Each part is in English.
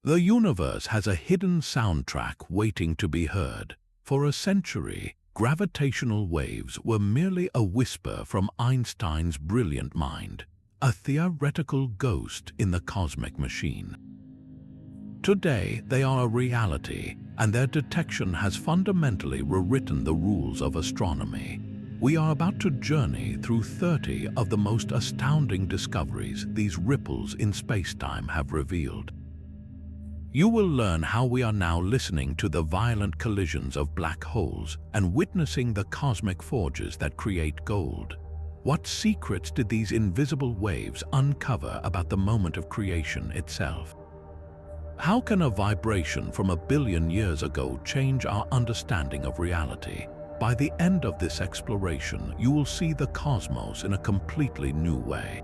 The universe has a hidden soundtrack waiting to be heard. For a century, gravitational waves were merely a whisper from Einstein's brilliant mind, a theoretical ghost in the cosmic machine. Today, they are a reality, and their detection has fundamentally rewritten the rules of astronomy. We are about to journey through 30 of the most astounding discoveries these ripples in spacetime have revealed. You will learn how we are now listening to the violent collisions of black holes and witnessing the cosmic forges that create gold. What secrets did these invisible waves uncover about the moment of creation itself? How can a vibration from 1 billion years ago change our understanding of reality? By the end of this exploration, you will see the cosmos in a completely new way.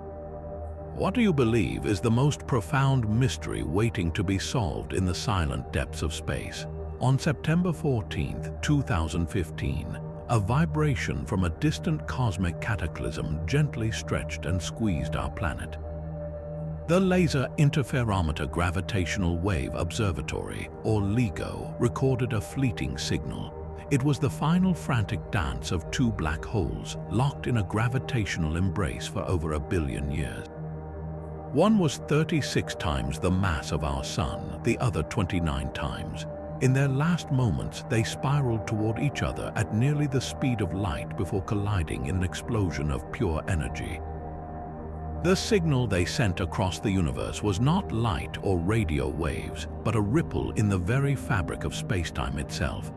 What do you believe is the most profound mystery waiting to be solved in the silent depths of space? On September 14, 2015, a vibration from a distant cosmic cataclysm gently stretched and squeezed our planet. The Laser Interferometer Gravitational Wave Observatory, or LIGO, recorded a fleeting signal. It was the final frantic dance of two black holes locked in a gravitational embrace for over 1 billion years. One was 36 times the mass of our Sun, the other 29 times. In their last moments, they spiraled toward each other at nearly the speed of light before colliding in an explosion of pure energy. The signal they sent across the universe was not light or radio waves, but a ripple in the very fabric of spacetime itself.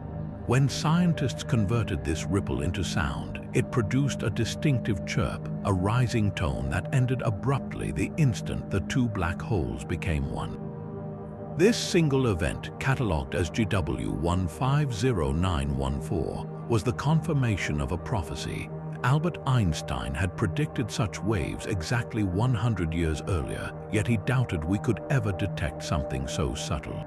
When scientists converted this ripple into sound, it produced a distinctive chirp, a rising tone that ended abruptly the instant the two black holes became one. This single event, catalogued as GW150914, was the confirmation of a prophecy. Albert Einstein had predicted such waves exactly 100 years earlier, yet he doubted we could ever detect something so subtle.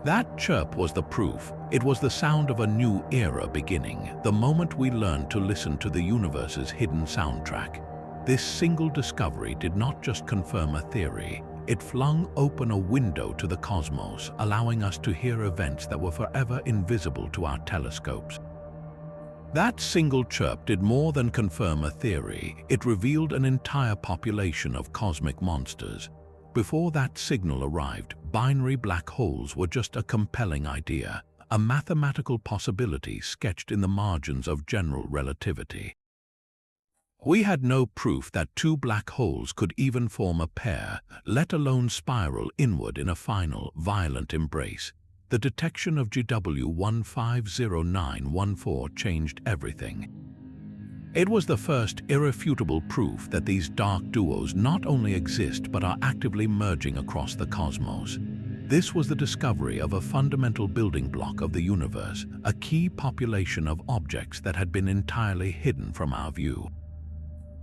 That chirp was the proof. It was the sound of a new era beginning, the moment we learned to listen to the universe's hidden soundtrack. This single discovery did not just confirm a theory, it flung open a window to the cosmos, allowing us to hear events that were forever invisible to our telescopes. That single chirp did more than confirm a theory, it revealed an entire population of cosmic monsters. Before that signal arrived, binary black holes were just a compelling idea, a mathematical possibility sketched in the margins of general relativity. We had no proof that two black holes could even form a pair, let alone spiral inward in a final, violent embrace. The detection of GW150914 changed everything. It was the first irrefutable proof that these dark duos not only exist but are actively merging across the cosmos. This was the discovery of a fundamental building block of the universe, a key population of objects that had been entirely hidden from our view.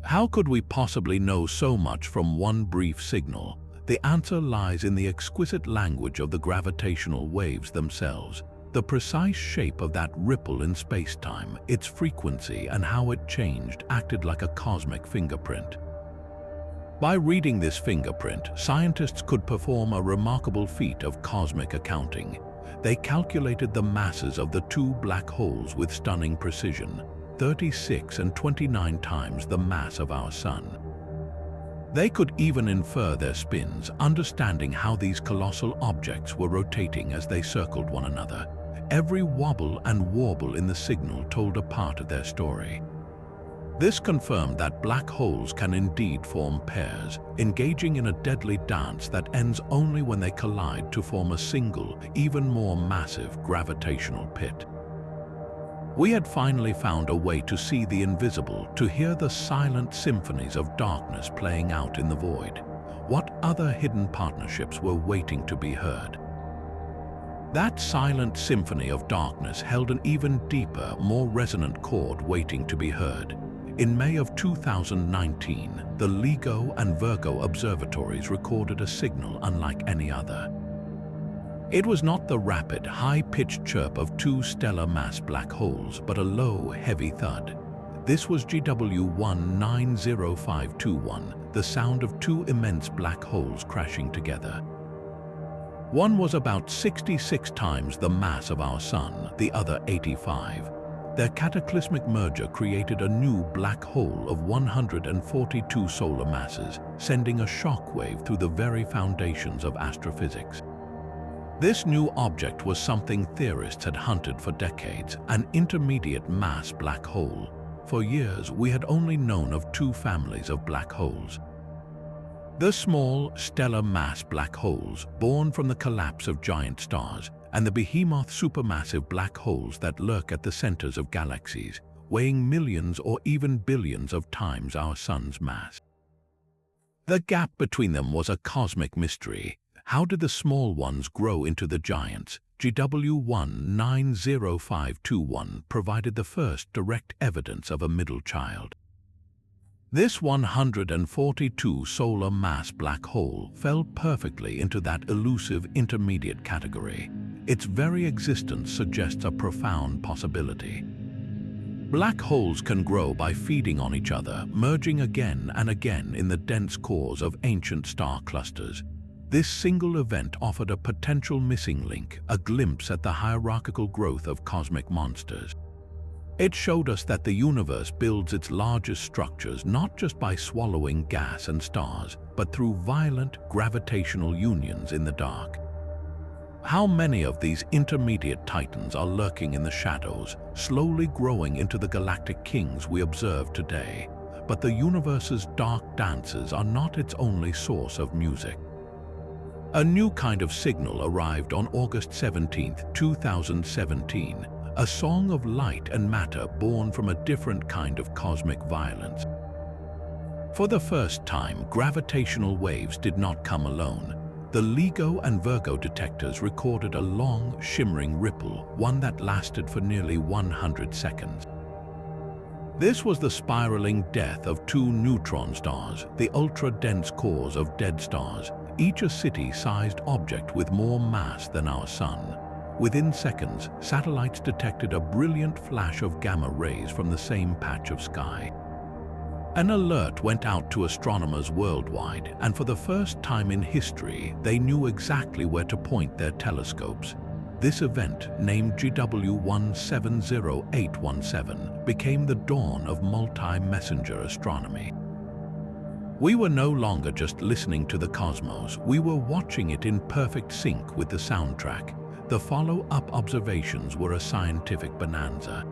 How could we possibly know so much from one brief signal? The answer lies in the exquisite language of the gravitational waves themselves. The precise shape of that ripple in spacetime, its frequency and how it changed acted like a cosmic fingerprint. By reading this fingerprint, scientists could perform a remarkable feat of cosmic accounting. They calculated the masses of the two black holes with stunning precision, 36 and 29 times the mass of our Sun. They could even infer their spins, understanding how these colossal objects were rotating as they circled one another. Every wobble and warble in the signal told a part of their story. This confirmed that black holes can indeed form pairs, engaging in a deadly dance that ends only when they collide to form a single, even more massive gravitational pit. We had finally found a way to see the invisible, to hear the silent symphonies of darkness playing out in the void. What other hidden partnerships were waiting to be heard? That silent symphony of darkness held an even deeper, more resonant chord waiting to be heard. In May of 2019, the LIGO and Virgo observatories recorded a signal unlike any other. It was not the rapid, high-pitched chirp of two stellar mass black holes, but a low, heavy thud. This was GW190521, the sound of two immense black holes crashing together. One was about 66 times the mass of our Sun, the other 85. Their cataclysmic merger created a new black hole of 142 solar masses, sending a shockwave through the very foundations of astrophysics. This new object was something theorists had hunted for decades, an intermediate mass black hole. For years, we had only known of two families of black holes. The small, stellar mass black holes, born from the collapse of giant stars, and the behemoth supermassive black holes that lurk at the centers of galaxies, weighing millions or even billions of times our Sun's mass. The gap between them was a cosmic mystery. How did the small ones grow into the giants? GW190521 provided the first direct evidence of a middle child. This 142 solar mass black hole fell perfectly into that elusive intermediate category. Its very existence suggests a profound possibility. Black holes can grow by feeding on each other, merging again and again in the dense cores of ancient star clusters. This single event offered a potential missing link, a glimpse at the hierarchical growth of cosmic monsters. It showed us that the universe builds its largest structures not just by swallowing gas and stars, but through violent gravitational unions in the dark. How many of these intermediate titans are lurking in the shadows, slowly growing into the galactic kings we observe today? But the universe's dark dances are not its only source of music. A new kind of signal arrived on August 17, 2017, a song of light and matter born from a different kind of cosmic violence. For the first time, gravitational waves did not come alone. The LIGO and Virgo detectors recorded a long, shimmering ripple, one that lasted for nearly 100 seconds. This was the spiraling death of two neutron stars, the ultra-dense cores of dead stars, each a city-sized object with more mass than our Sun. Within seconds, satellites detected a brilliant flash of gamma rays from the same patch of sky. An alert went out to astronomers worldwide, and for the first time in history, they knew exactly where to point their telescopes. This event, named GW170817, became the dawn of multi-messenger astronomy. We were no longer just listening to the cosmos, we were watching it in perfect sync with the soundtrack. The follow-up observations were a scientific bonanza.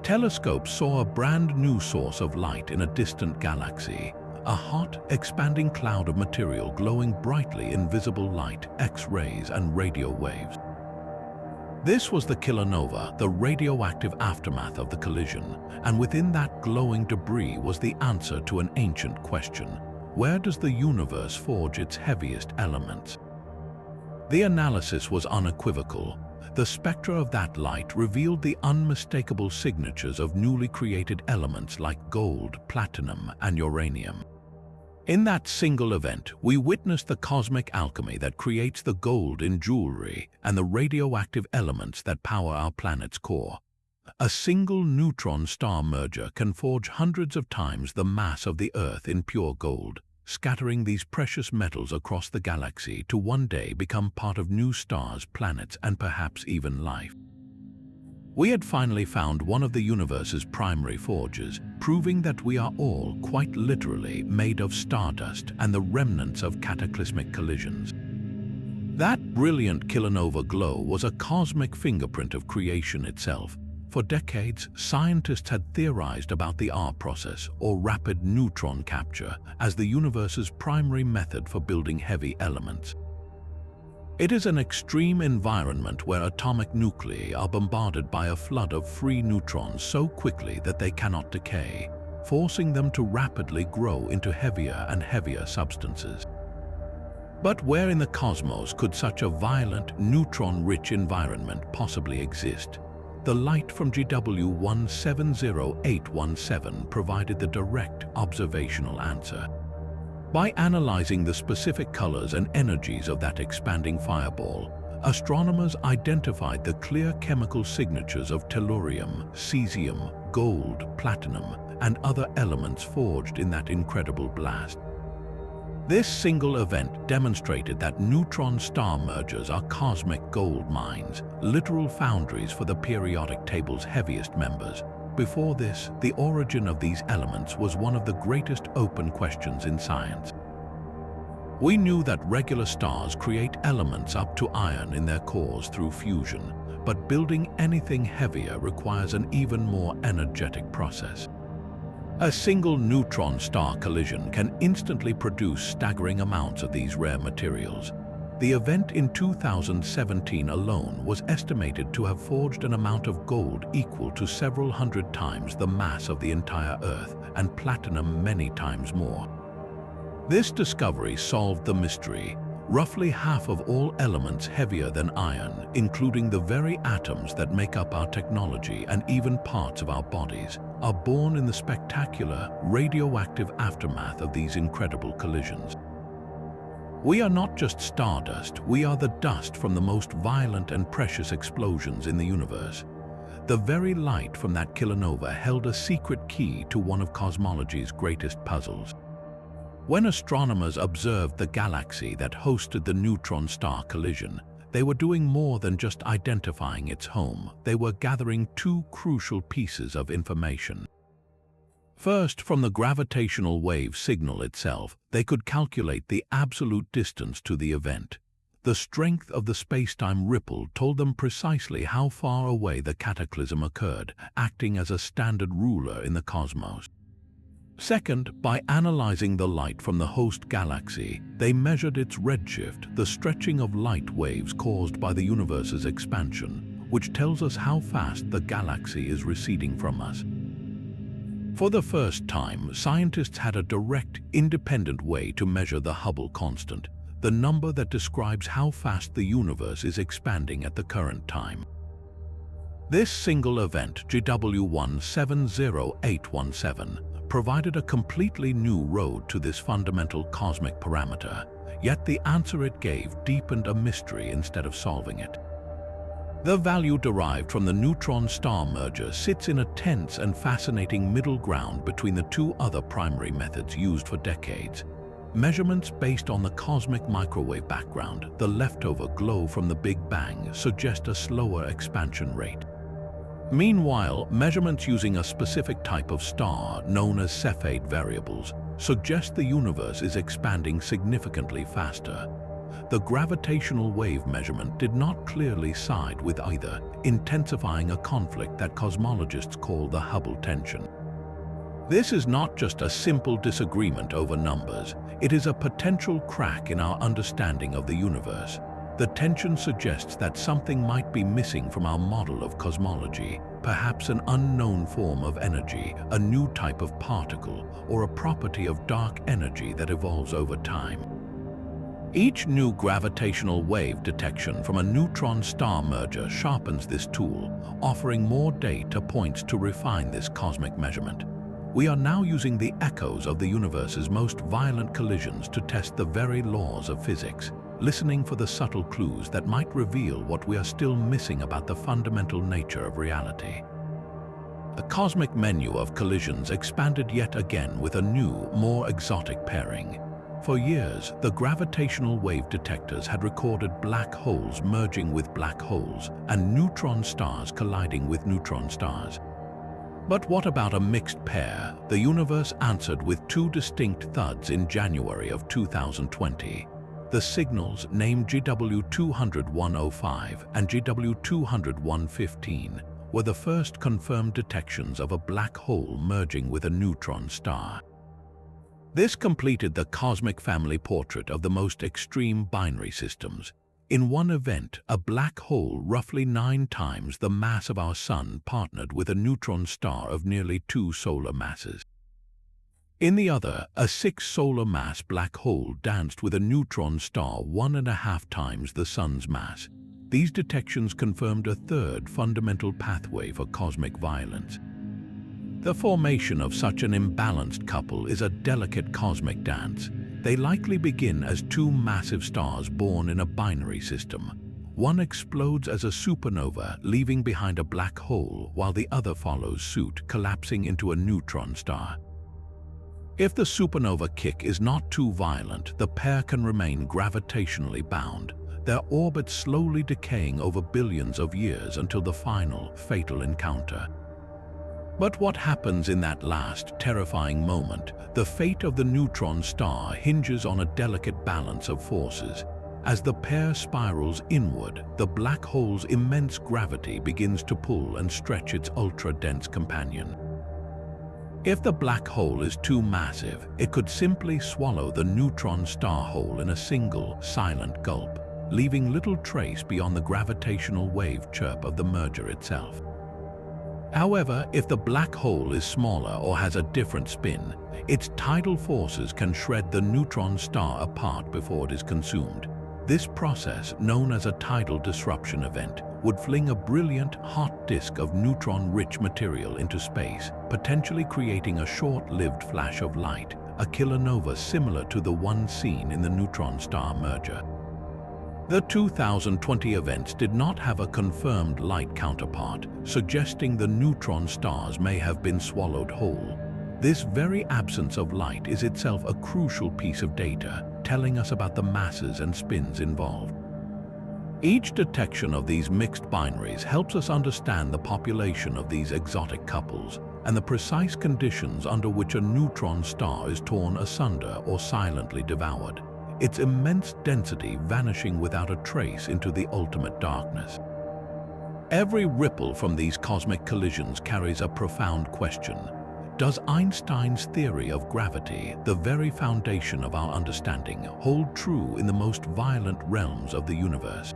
Telescopes saw a brand new source of light in a distant galaxy, a hot, expanding cloud of material glowing brightly in visible light, X-rays, and radio waves. This was the kilonova, the radioactive aftermath of the collision, and within that glowing debris was the answer to an ancient question: where does the universe forge its heaviest elements? The analysis was unequivocal. The spectra of that light revealed the unmistakable signatures of newly created elements like gold, platinum, and uranium. In that single event, we witnessed the cosmic alchemy that creates the gold in jewelry and the radioactive elements that power our planet's core. A single neutron star merger can forge hundreds of times the mass of the Earth in pure gold, scattering these precious metals across the galaxy to one day become part of new stars, planets, and perhaps even life. We had finally found one of the universe's primary forges, proving that we are all, quite literally, made of stardust and the remnants of cataclysmic collisions. That brilliant kilonova glow was a cosmic fingerprint of creation itself. For decades, scientists had theorized about the R process, or rapid neutron capture, as the universe's primary method for building heavy elements. It is an extreme environment where atomic nuclei are bombarded by a flood of free neutrons so quickly that they cannot decay, forcing them to rapidly grow into heavier and heavier substances. But where in the cosmos could such a violent, neutron-rich environment possibly exist? The light from GW170817 provided the direct observational answer. By analyzing the specific colors and energies of that expanding fireball, astronomers identified the clear chemical signatures of tellurium, cesium, gold, platinum, and other elements forged in that incredible blast. This single event demonstrated that neutron star mergers are cosmic gold mines, literal foundries for the periodic table's heaviest members. Before this, the origin of these elements was one of the greatest open questions in science. We knew that regular stars create elements up to iron in their cores through fusion, but building anything heavier requires an even more energetic process. A single neutron star collision can instantly produce staggering amounts of these rare materials. The event in 2017 alone was estimated to have forged an amount of gold equal to several hundred times the mass of the entire Earth, and platinum many times more. This discovery solved the mystery. Roughly half of all elements heavier than iron, including the very atoms that make up our technology and even parts of our bodies, are born in the spectacular, radioactive aftermath of these incredible collisions. We are not just stardust, we are the dust from the most violent and precious explosions in the universe. The very light from that kilonova held a secret key to one of cosmology's greatest puzzles. When astronomers observed the galaxy that hosted the neutron star collision, they were doing more than just identifying its home. They were gathering two crucial pieces of information. First, from the gravitational wave signal itself, they could calculate the absolute distance to the event. The strength of the spacetime ripple told them precisely how far away the cataclysm occurred, acting as a standard ruler in the cosmos. Second, by analyzing the light from the host galaxy, they measured its redshift, the stretching of light waves caused by the universe's expansion, which tells us how fast the galaxy is receding from us. For the first time, scientists had a direct, independent way to measure the Hubble constant, the number that describes how fast the universe is expanding at the current time. This single event, GW170817, provided a completely new road to this fundamental cosmic parameter, yet the answer it gave deepened a mystery instead of solving it. The value derived from the neutron-star merger sits in a tense and fascinating middle ground between the two other primary methods used for decades. Measurements based on the cosmic microwave background, the leftover glow from the Big Bang, suggest a slower expansion rate. Meanwhile, measurements using a specific type of star, known as Cepheid variables, suggest the universe is expanding significantly faster. The gravitational wave measurement did not clearly side with either, intensifying a conflict that cosmologists call the Hubble tension. This is not just a simple disagreement over numbers, it is a potential crack in our understanding of the universe. The tension suggests that something might be missing from our model of cosmology, perhaps an unknown form of energy, a new type of particle, or a property of dark energy that evolves over time. Each new gravitational wave detection from a neutron-star merger sharpens this tool, offering more data points to refine this cosmic measurement. We are now using the echoes of the universe's most violent collisions to test the very laws of physics, listening for the subtle clues that might reveal what we are still missing about the fundamental nature of reality. The cosmic menu of collisions expanded yet again with a new, more exotic pairing. For years, the gravitational wave detectors had recorded black holes merging with black holes and neutron stars colliding with neutron stars. But what about a mixed pair? The universe answered with two distinct thuds in January of 2020. The signals, named GW20105 and GW20115, were the first confirmed detections of a black hole merging with a neutron star. This completed the cosmic family portrait of the most extreme binary systems. In one event, a black hole roughly 9 times the mass of our Sun partnered with a neutron star of nearly 2 solar masses. In the other, a 6 solar mass black hole danced with a neutron star 1.5 times the Sun's mass. These detections confirmed a third fundamental pathway for cosmic violence. The formation of such an imbalanced couple is a delicate cosmic dance. They likely begin as 2 massive stars born in a binary system. One explodes as a supernova, leaving behind a black hole, while the other follows suit, collapsing into a neutron star. If the supernova kick is not too violent, the pair can remain gravitationally bound, their orbits slowly decaying over billions of years until the final, fatal encounter. But what happens in that last, terrifying moment? The fate of the neutron star hinges on a delicate balance of forces. As the pair spirals inward, the black hole's immense gravity begins to pull and stretch its ultra-dense companion. If the black hole is too massive, it could simply swallow the neutron star hole in a single, silent gulp, leaving little trace beyond the gravitational wave chirp of the merger itself. However, if the black hole is smaller or has a different spin, its tidal forces can shred the neutron star apart before it is consumed. This process, known as a tidal disruption event, would fling a brilliant, hot disk of neutron-rich material into space, potentially creating a short-lived flash of light, a kilonova similar to the one seen in the neutron-star merger. The 2020 events did not have a confirmed light counterpart, suggesting the neutron stars may have been swallowed whole. This very absence of light is itself a crucial piece of data, telling us about the masses and spins involved. Each detection of these mixed binaries helps us understand the population of these exotic couples and the precise conditions under which a neutron star is torn asunder or silently devoured, its immense density vanishing without a trace into the ultimate darkness. Every ripple from these cosmic collisions carries a profound question. Does Einstein's theory of gravity, the very foundation of our understanding, hold true in the most violent realms of the universe?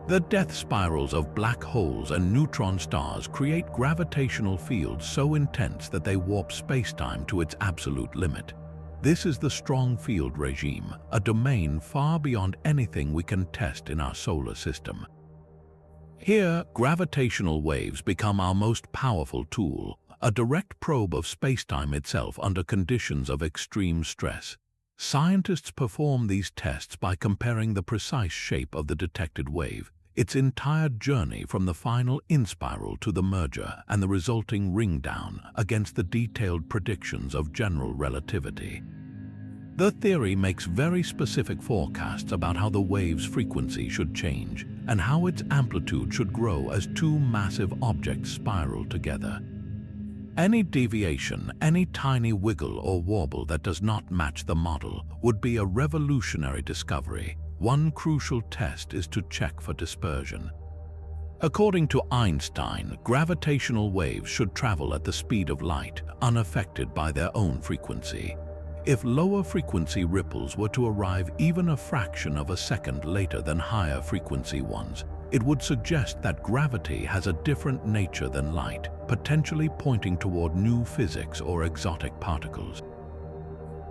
The death spirals of black holes and neutron stars create gravitational fields so intense that they warp spacetime to its absolute limit. This is the strong field regime, a domain far beyond anything we can test in our solar system. Here, gravitational waves become our most powerful tool, a direct probe of spacetime itself under conditions of extreme stress. Scientists perform these tests by comparing the precise shape of the detected wave, its entire journey from the final in-spiral to the merger and the resulting ringdown against the detailed predictions of general relativity. The theory makes very specific forecasts about how the wave's frequency should change and how its amplitude should grow as two massive objects spiral together. Any deviation, any tiny wiggle or warble that does not match the model would be a revolutionary discovery. One crucial test is to check for dispersion. According to Einstein, gravitational waves should travel at the speed of light, unaffected by their own frequency. If lower frequency ripples were to arrive even a fraction of a second later than higher frequency ones, it would suggest that gravity has a different nature than light, potentially pointing toward new physics or exotic particles.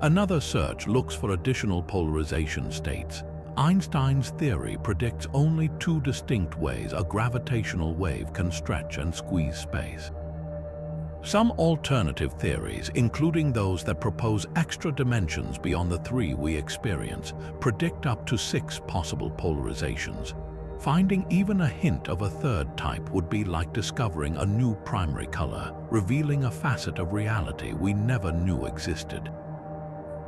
Another search looks for additional polarization states. Einstein's theory predicts only two distinct ways a gravitational wave can stretch and squeeze space. Some alternative theories, including those that propose extra dimensions beyond the three we experience, predict up to 6 possible polarizations. Finding even a hint of a third type would be like discovering a new primary color, revealing a facet of reality we never knew existed.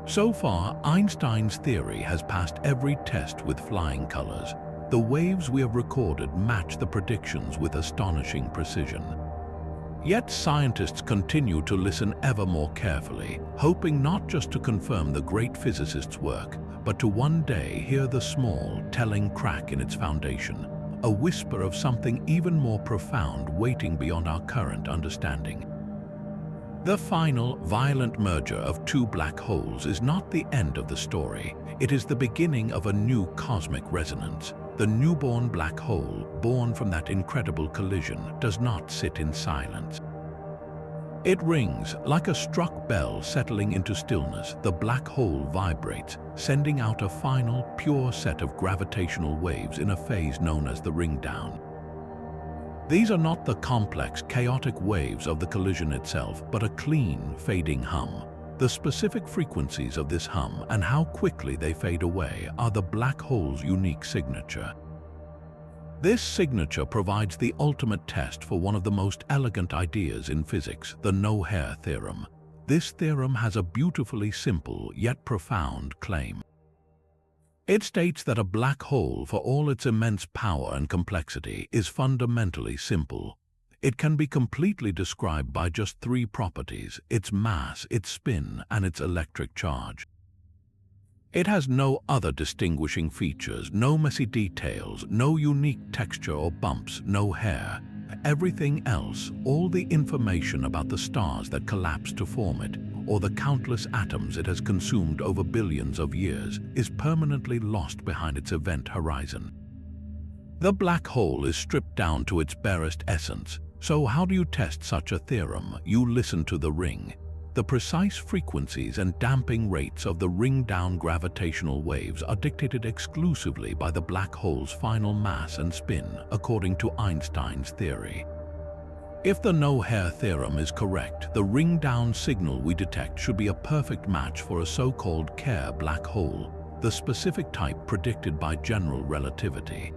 So far, Einstein's theory has passed every test with flying colors. The waves we have recorded match the predictions with astonishing precision. Yet scientists continue to listen ever more carefully, hoping not just to confirm the great physicist's work, but to one day hear the small, telling crack in its foundation, a whisper of something even more profound waiting beyond our current understanding. The final, violent merger of two black holes is not the end of the story. It is the beginning of a new cosmic resonance. The newborn black hole, born from that incredible collision, does not sit in silence. It rings like a struck bell settling into stillness. The black hole vibrates, sending out a final, pure set of gravitational waves in a phase known as the ringdown. These are not the complex, chaotic waves of the collision itself, but a clean, fading hum. The specific frequencies of this hum and how quickly they fade away are the black hole's unique signature. This signature provides the ultimate test for one of the most elegant ideas in physics, the no-hair theorem. this theorem has a beautifully simple yet profound claim. It states that a black hole, for all its immense power and complexity, is fundamentally simple. It can be completely described by just three properties: its mass, its spin, and its electric charge. It has no other distinguishing features, no messy details, no unique texture or bumps, no hair. Everything else, all the information about the stars that collapsed to form it, or the countless atoms it has consumed over billions of years, is permanently lost behind its event horizon. The black hole is stripped down to its barest essence. So how do you test such a theorem? You listen to the ring. The precise frequencies and damping rates of the ring-down gravitational waves are dictated exclusively by the black hole's final mass and spin, according to Einstein's theory. If the no-hair theorem is correct, the ring-down signal we detect should be a perfect match for a so-called Kerr black hole, the specific type predicted by general relativity.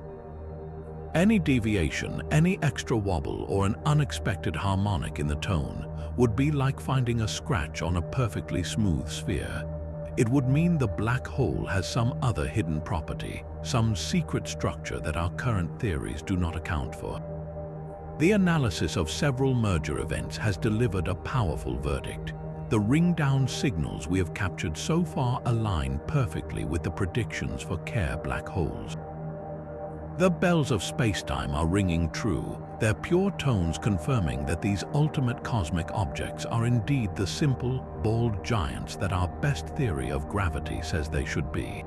Any deviation, any extra wobble, or an unexpected harmonic in the tone would be like finding a scratch on a perfectly smooth sphere. It would mean the black hole has some other hidden property, some secret structure that our current theories do not account for. The analysis of several merger events has delivered a powerful verdict. The ring-down signals we have captured so far align perfectly with the predictions for Kerr black holes. The bells of spacetime are ringing true, their pure tones confirming that these ultimate cosmic objects are indeed the simple, bald giants that our best theory of gravity says they should be.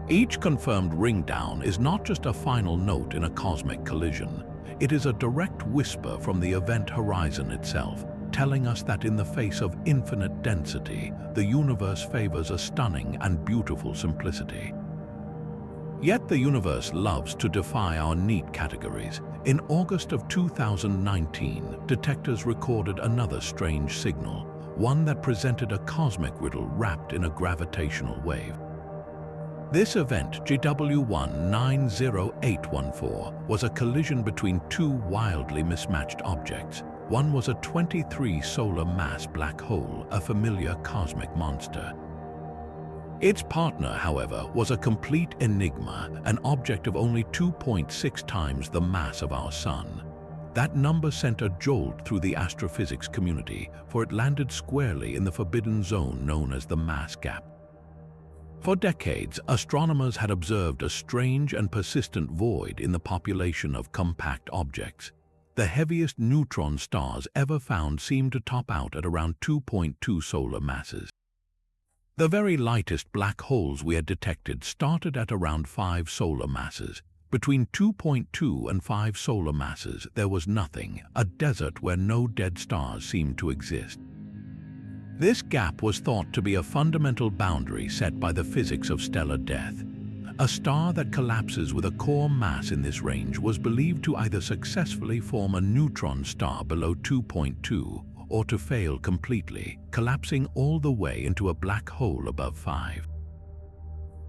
Each confirmed ringdown is not just a final note in a cosmic collision. It is a direct whisper from the event horizon itself, telling us that in the face of infinite density, the universe favors a stunning and beautiful simplicity. Yet the universe loves to defy our neat categories. In August of 2019, detectors recorded another strange signal, one that presented a cosmic riddle wrapped in a gravitational wave. This event, GW190814, was a collision between two wildly mismatched objects. One was a 23 solar mass black hole, a familiar cosmic monster. Its partner, however, was a complete enigma, an object of only 2.6 times the mass of our Sun. That number sent a jolt through the astrophysics community, for it landed squarely in the forbidden zone known as the mass gap. For decades, astronomers had observed a strange and persistent void in the population of compact objects. The heaviest neutron stars ever found seemed to top out at around 2.2 solar masses. The very lightest black holes we had detected started at around 5 solar masses. Between 2.2 and 5 solar masses, there was nothing, a desert where no dead stars seemed to exist. This gap was thought to be a fundamental boundary set by the physics of stellar death. A star that collapses with a core mass in this range was believed to either successfully form a neutron star below 2.2 or to fail completely, collapsing all the way into a black hole above 5.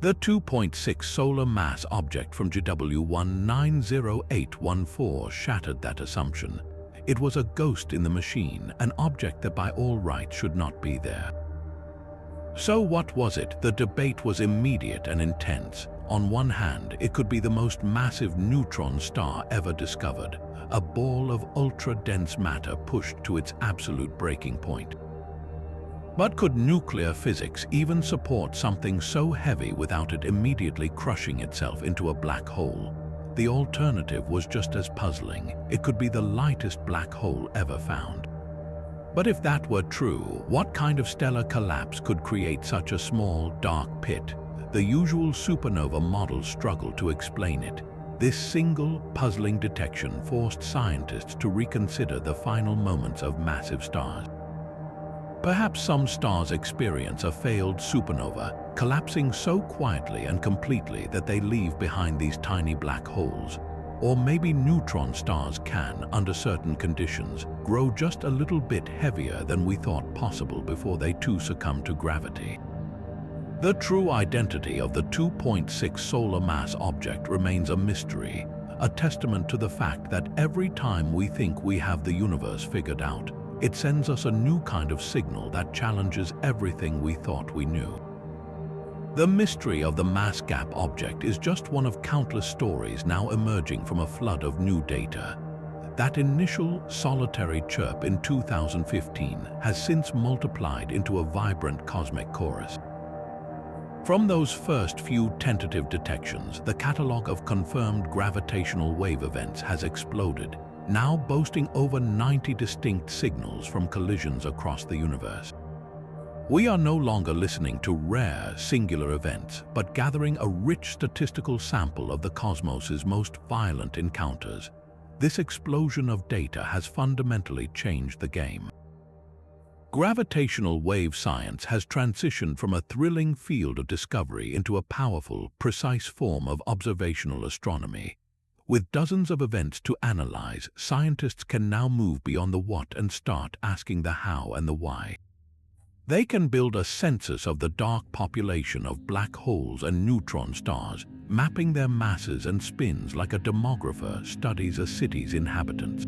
The 2.6 solar mass object from GW190814 shattered that assumption. It was a ghost in the machine, an object that by all rights should not be there. So what was it? The debate was immediate and intense. On one hand, it could be the most massive neutron star ever discovered, a ball of ultra-dense matter pushed to its absolute breaking point. But could nuclear physics even support something so heavy without it immediately crushing itself into a black hole? The alternative was just as puzzling. It could be the lightest black hole ever found. But if that were true, what kind of stellar collapse could create such a small, dark pit? The usual supernova models struggle to explain it. This single, puzzling detection forced scientists to reconsider the final moments of massive stars. Perhaps some stars experience a failed supernova, collapsing so quietly and completely that they leave behind these tiny black holes. Or maybe neutron stars can, under certain conditions, grow just a little bit heavier than we thought possible before they too succumb to gravity. The true identity of the 2.6 solar mass object remains a mystery, a testament to the fact that every time we think we have the universe figured out, It sends us a new kind of signal that challenges everything we thought we knew. The mystery of the mass gap object is just one of countless stories now emerging from a flood of new data. That initial solitary chirp in 2015 has since multiplied into a vibrant cosmic chorus. From those first few tentative detections, the catalog of confirmed gravitational wave events has exploded, now boasting over 90 distinct signals from collisions across the universe. We are no longer listening to rare, singular events, but gathering a rich statistical sample of the cosmos's most violent encounters. This explosion of data has fundamentally changed the game. Gravitational wave science has transitioned from a thrilling field of discovery into a powerful, precise form of observational astronomy. With dozens of events to analyze, scientists can now move beyond the what and start asking the how and the why. They can build a census of the dark population of black holes and neutron stars, mapping their masses and spins like a demographer studies a city's inhabitants.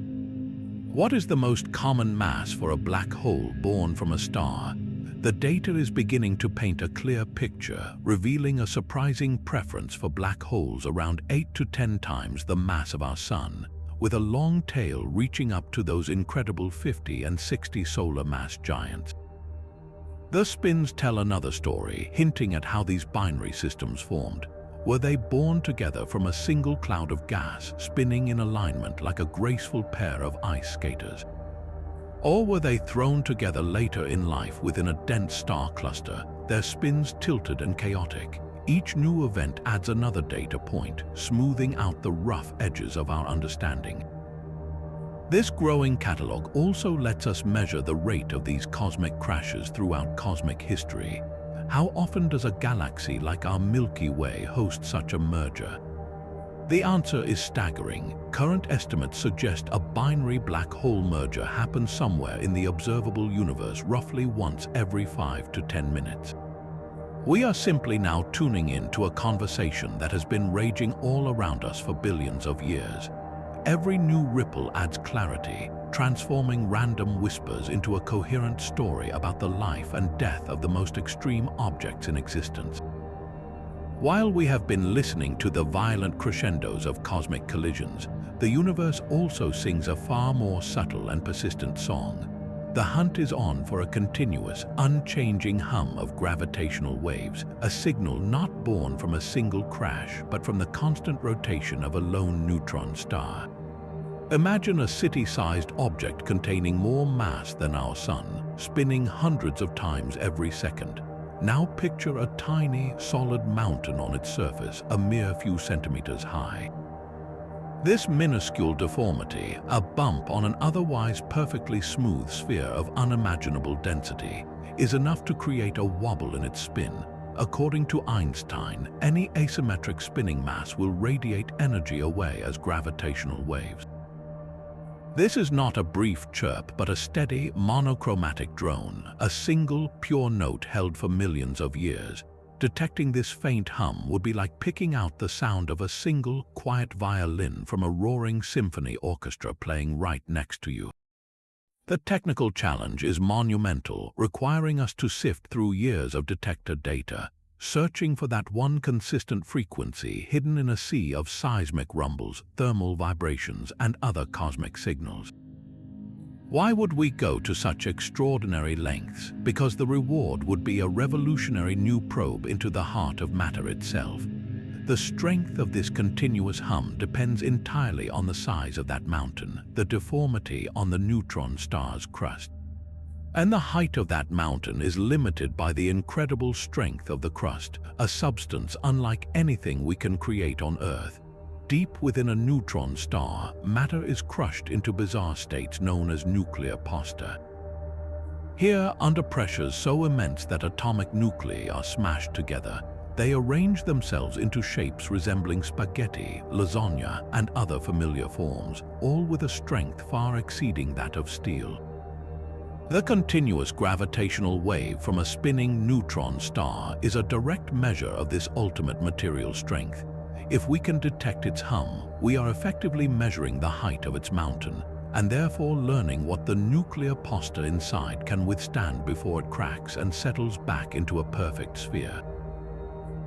What is the most common mass for a black hole born from a star? The data is beginning to paint a clear picture, revealing a surprising preference for black holes around 8 to 10 times the mass of our Sun, with a long tail reaching up to those incredible 50 and 60 solar mass giants. The spins tell another story, hinting at how these binary systems formed. Were they born together from a single cloud of gas, spinning in alignment like a graceful pair of ice skaters? Or were they thrown together later in life within a dense star cluster, their spins tilted and chaotic? Each new event adds another data point, smoothing out the rough edges of our understanding. This growing catalog also lets us measure the rate of these cosmic crashes throughout cosmic history. How often does a galaxy like our Milky Way host such a merger? The answer is staggering. Current estimates suggest a binary black hole merger happens somewhere in the observable universe roughly once every 5 to 10 minutes. We are simply now tuning in to a conversation that has been raging all around us for billions of years. Every new ripple adds clarity, transforming random whispers into a coherent story about the life and death of the most extreme objects in existence. While we have been listening to the violent crescendos of cosmic collisions, the universe also sings a far more subtle and persistent song. The hunt is on for a continuous, unchanging hum of gravitational waves, a signal not born from a single crash, but from the constant rotation of a lone neutron star. Imagine a city-sized object containing more mass than our Sun, spinning hundreds of times every second. Now picture a tiny, solid mountain on its surface, a mere few centimeters high. This minuscule deformity, a bump on an otherwise perfectly smooth sphere of unimaginable density, is enough to create a wobble in its spin. According to Einstein, any asymmetric spinning mass will radiate energy away as gravitational waves. This is not a brief chirp, but a steady, monochromatic drone, a single, pure note held for millions of years. Detecting this faint hum would be like picking out the sound of a single, quiet violin from a roaring symphony orchestra playing right next to you. The technical challenge is monumental, requiring us to sift through years of detector data, searching for that one consistent frequency hidden in a sea of seismic rumbles, thermal vibrations, and other cosmic signals. Why would we go to such extraordinary lengths? Because the reward would be a revolutionary new probe into the heart of matter itself. The strength of this continuous hum depends entirely on the size of that mountain, the deformity on the neutron star's crust. And the height of that mountain is limited by the incredible strength of the crust, a substance unlike anything we can create on Earth. Deep within a neutron star, matter is crushed into bizarre states known as nuclear pasta. Here, under pressures so immense that atomic nuclei are smashed together, they arrange themselves into shapes resembling spaghetti, lasagna, and other familiar forms, all with a strength far exceeding that of steel. The continuous gravitational wave from a spinning neutron star is a direct measure of this ultimate material strength. If we can detect its hum, we are effectively measuring the height of its mountain, and therefore learning what the nuclear posture inside can withstand before it cracks and settles back into a perfect sphere.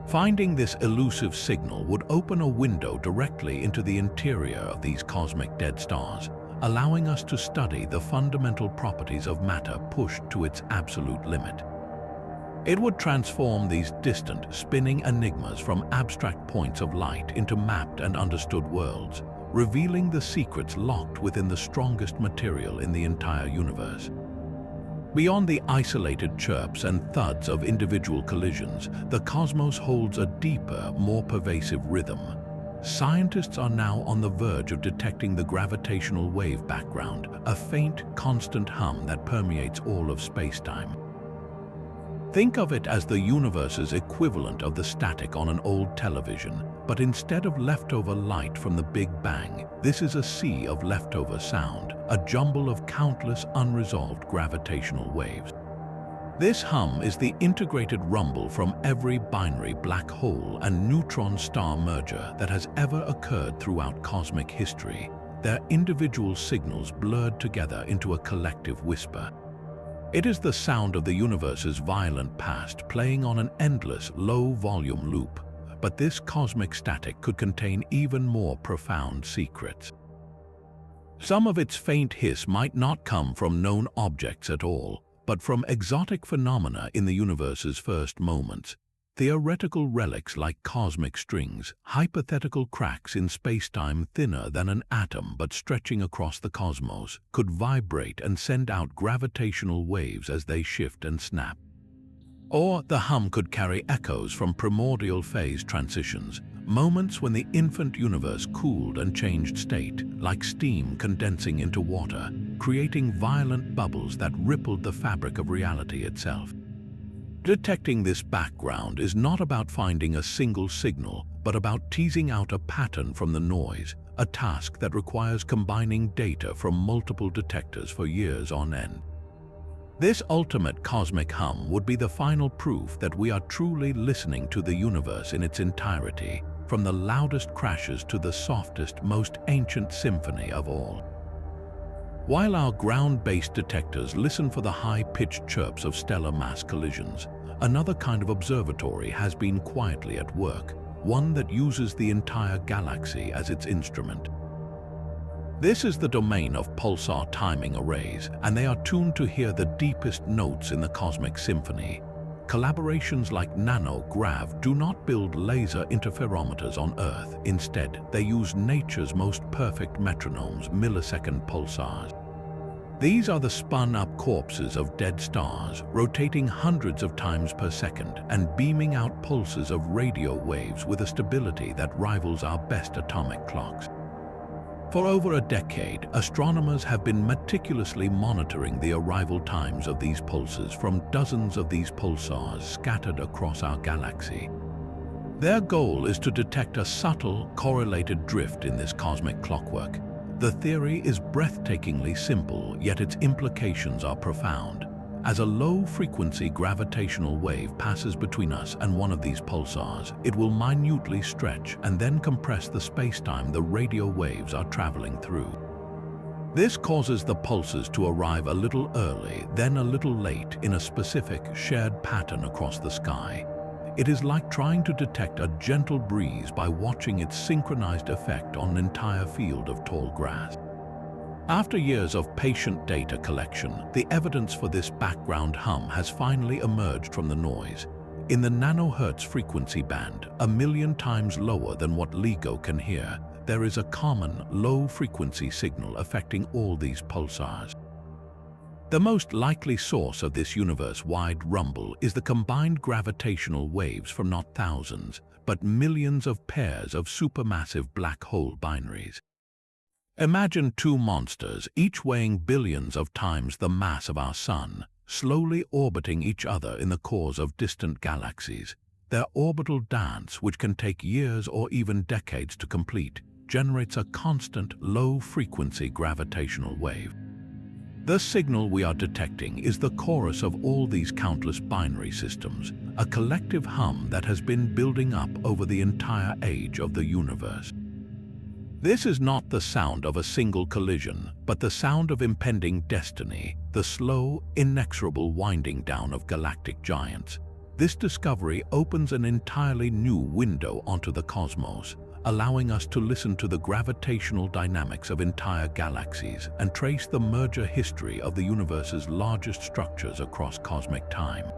Finding this elusive signal would open a window directly into the interior of these cosmic dead stars, allowing us to study the fundamental properties of matter pushed to its absolute limit. It would transform these distant, spinning enigmas from abstract points of light into mapped and understood worlds, revealing the secrets locked within the strongest material in the entire universe. Beyond the isolated chirps and thuds of individual collisions, the cosmos holds a deeper, more pervasive rhythm. Scientists are now on the verge of detecting the gravitational wave background, a faint, constant hum that permeates all of spacetime. Think of it as the universe's equivalent of the static on an old television, but instead of leftover light from the Big Bang, this is a sea of leftover sound, a jumble of countless unresolved gravitational waves. This hum is the integrated rumble from every binary black hole and neutron star merger that has ever occurred throughout cosmic history, their individual signals blurred together into a collective whisper. It is the sound of the universe's violent past playing on an endless, low-volume loop, but this cosmic static could contain even more profound secrets. Some of its faint hiss might not come from known objects at all, but from exotic phenomena in the universe's first moments. Theoretical relics like cosmic strings, hypothetical cracks in spacetime thinner than an atom but stretching across the cosmos, could vibrate and send out gravitational waves as they shift and snap. Or the hum could carry echoes from primordial phase transitions, moments when the infant universe cooled and changed state, like steam condensing into water, creating violent bubbles that rippled the fabric of reality itself. Detecting this background is not about finding a single signal, but about teasing out a pattern from the noise, a task that requires combining data from multiple detectors for years on end. This ultimate cosmic hum would be the final proof that we are truly listening to the universe in its entirety, from the loudest crashes to the softest, most ancient symphony of all. While our ground-based detectors listen for the high-pitched chirps of stellar mass collisions, another kind of observatory has been quietly at work, one that uses the entire galaxy as its instrument. This is the domain of pulsar timing arrays, and they are tuned to hear the deepest notes in the cosmic symphony. Collaborations like Nano-Grav do not build laser interferometers on Earth. Instead, they use nature's most perfect metronomes, millisecond pulsars. These are the spun-up corpses of dead stars, rotating hundreds of times per second and beaming out pulses of radio waves with a stability that rivals our best atomic clocks. For over a decade, astronomers have been meticulously monitoring the arrival times of these pulses from dozens of these pulsars scattered across our galaxy. Their goal is to detect a subtle, correlated drift in this cosmic clockwork. The theory is breathtakingly simple, yet its implications are profound. As a low-frequency gravitational wave passes between us and one of these pulsars, it will minutely stretch and then compress the spacetime the radio waves are traveling through. This causes the pulses to arrive a little early, then a little late in a specific, shared pattern across the sky. It is like trying to detect a gentle breeze by watching its synchronized effect on an entire field of tall grass. After years of patient data collection, the evidence for this background hum has finally emerged from the noise. In the nanohertz frequency band, 1,000,000 times lower than what LIGO can hear, there is a common, low-frequency signal affecting all these pulsars. The most likely source of this universe-wide rumble is the combined gravitational waves from not thousands, but millions of pairs of supermassive black hole binaries. Imagine two monsters, each weighing billions of times the mass of our Sun, slowly orbiting each other in the cores of distant galaxies. Their orbital dance, which can take years or even decades to complete, generates a constant, low-frequency gravitational wave. The signal we are detecting is the chorus of all these countless binary systems, a collective hum that has been building up over the entire age of the universe. This is not the sound of a single collision, but the sound of impending destiny, the slow, inexorable winding down of galactic giants. This discovery opens an entirely new window onto the cosmos, allowing us to listen to the gravitational dynamics of entire galaxies and trace the merger history of the universe's largest structures across cosmic time.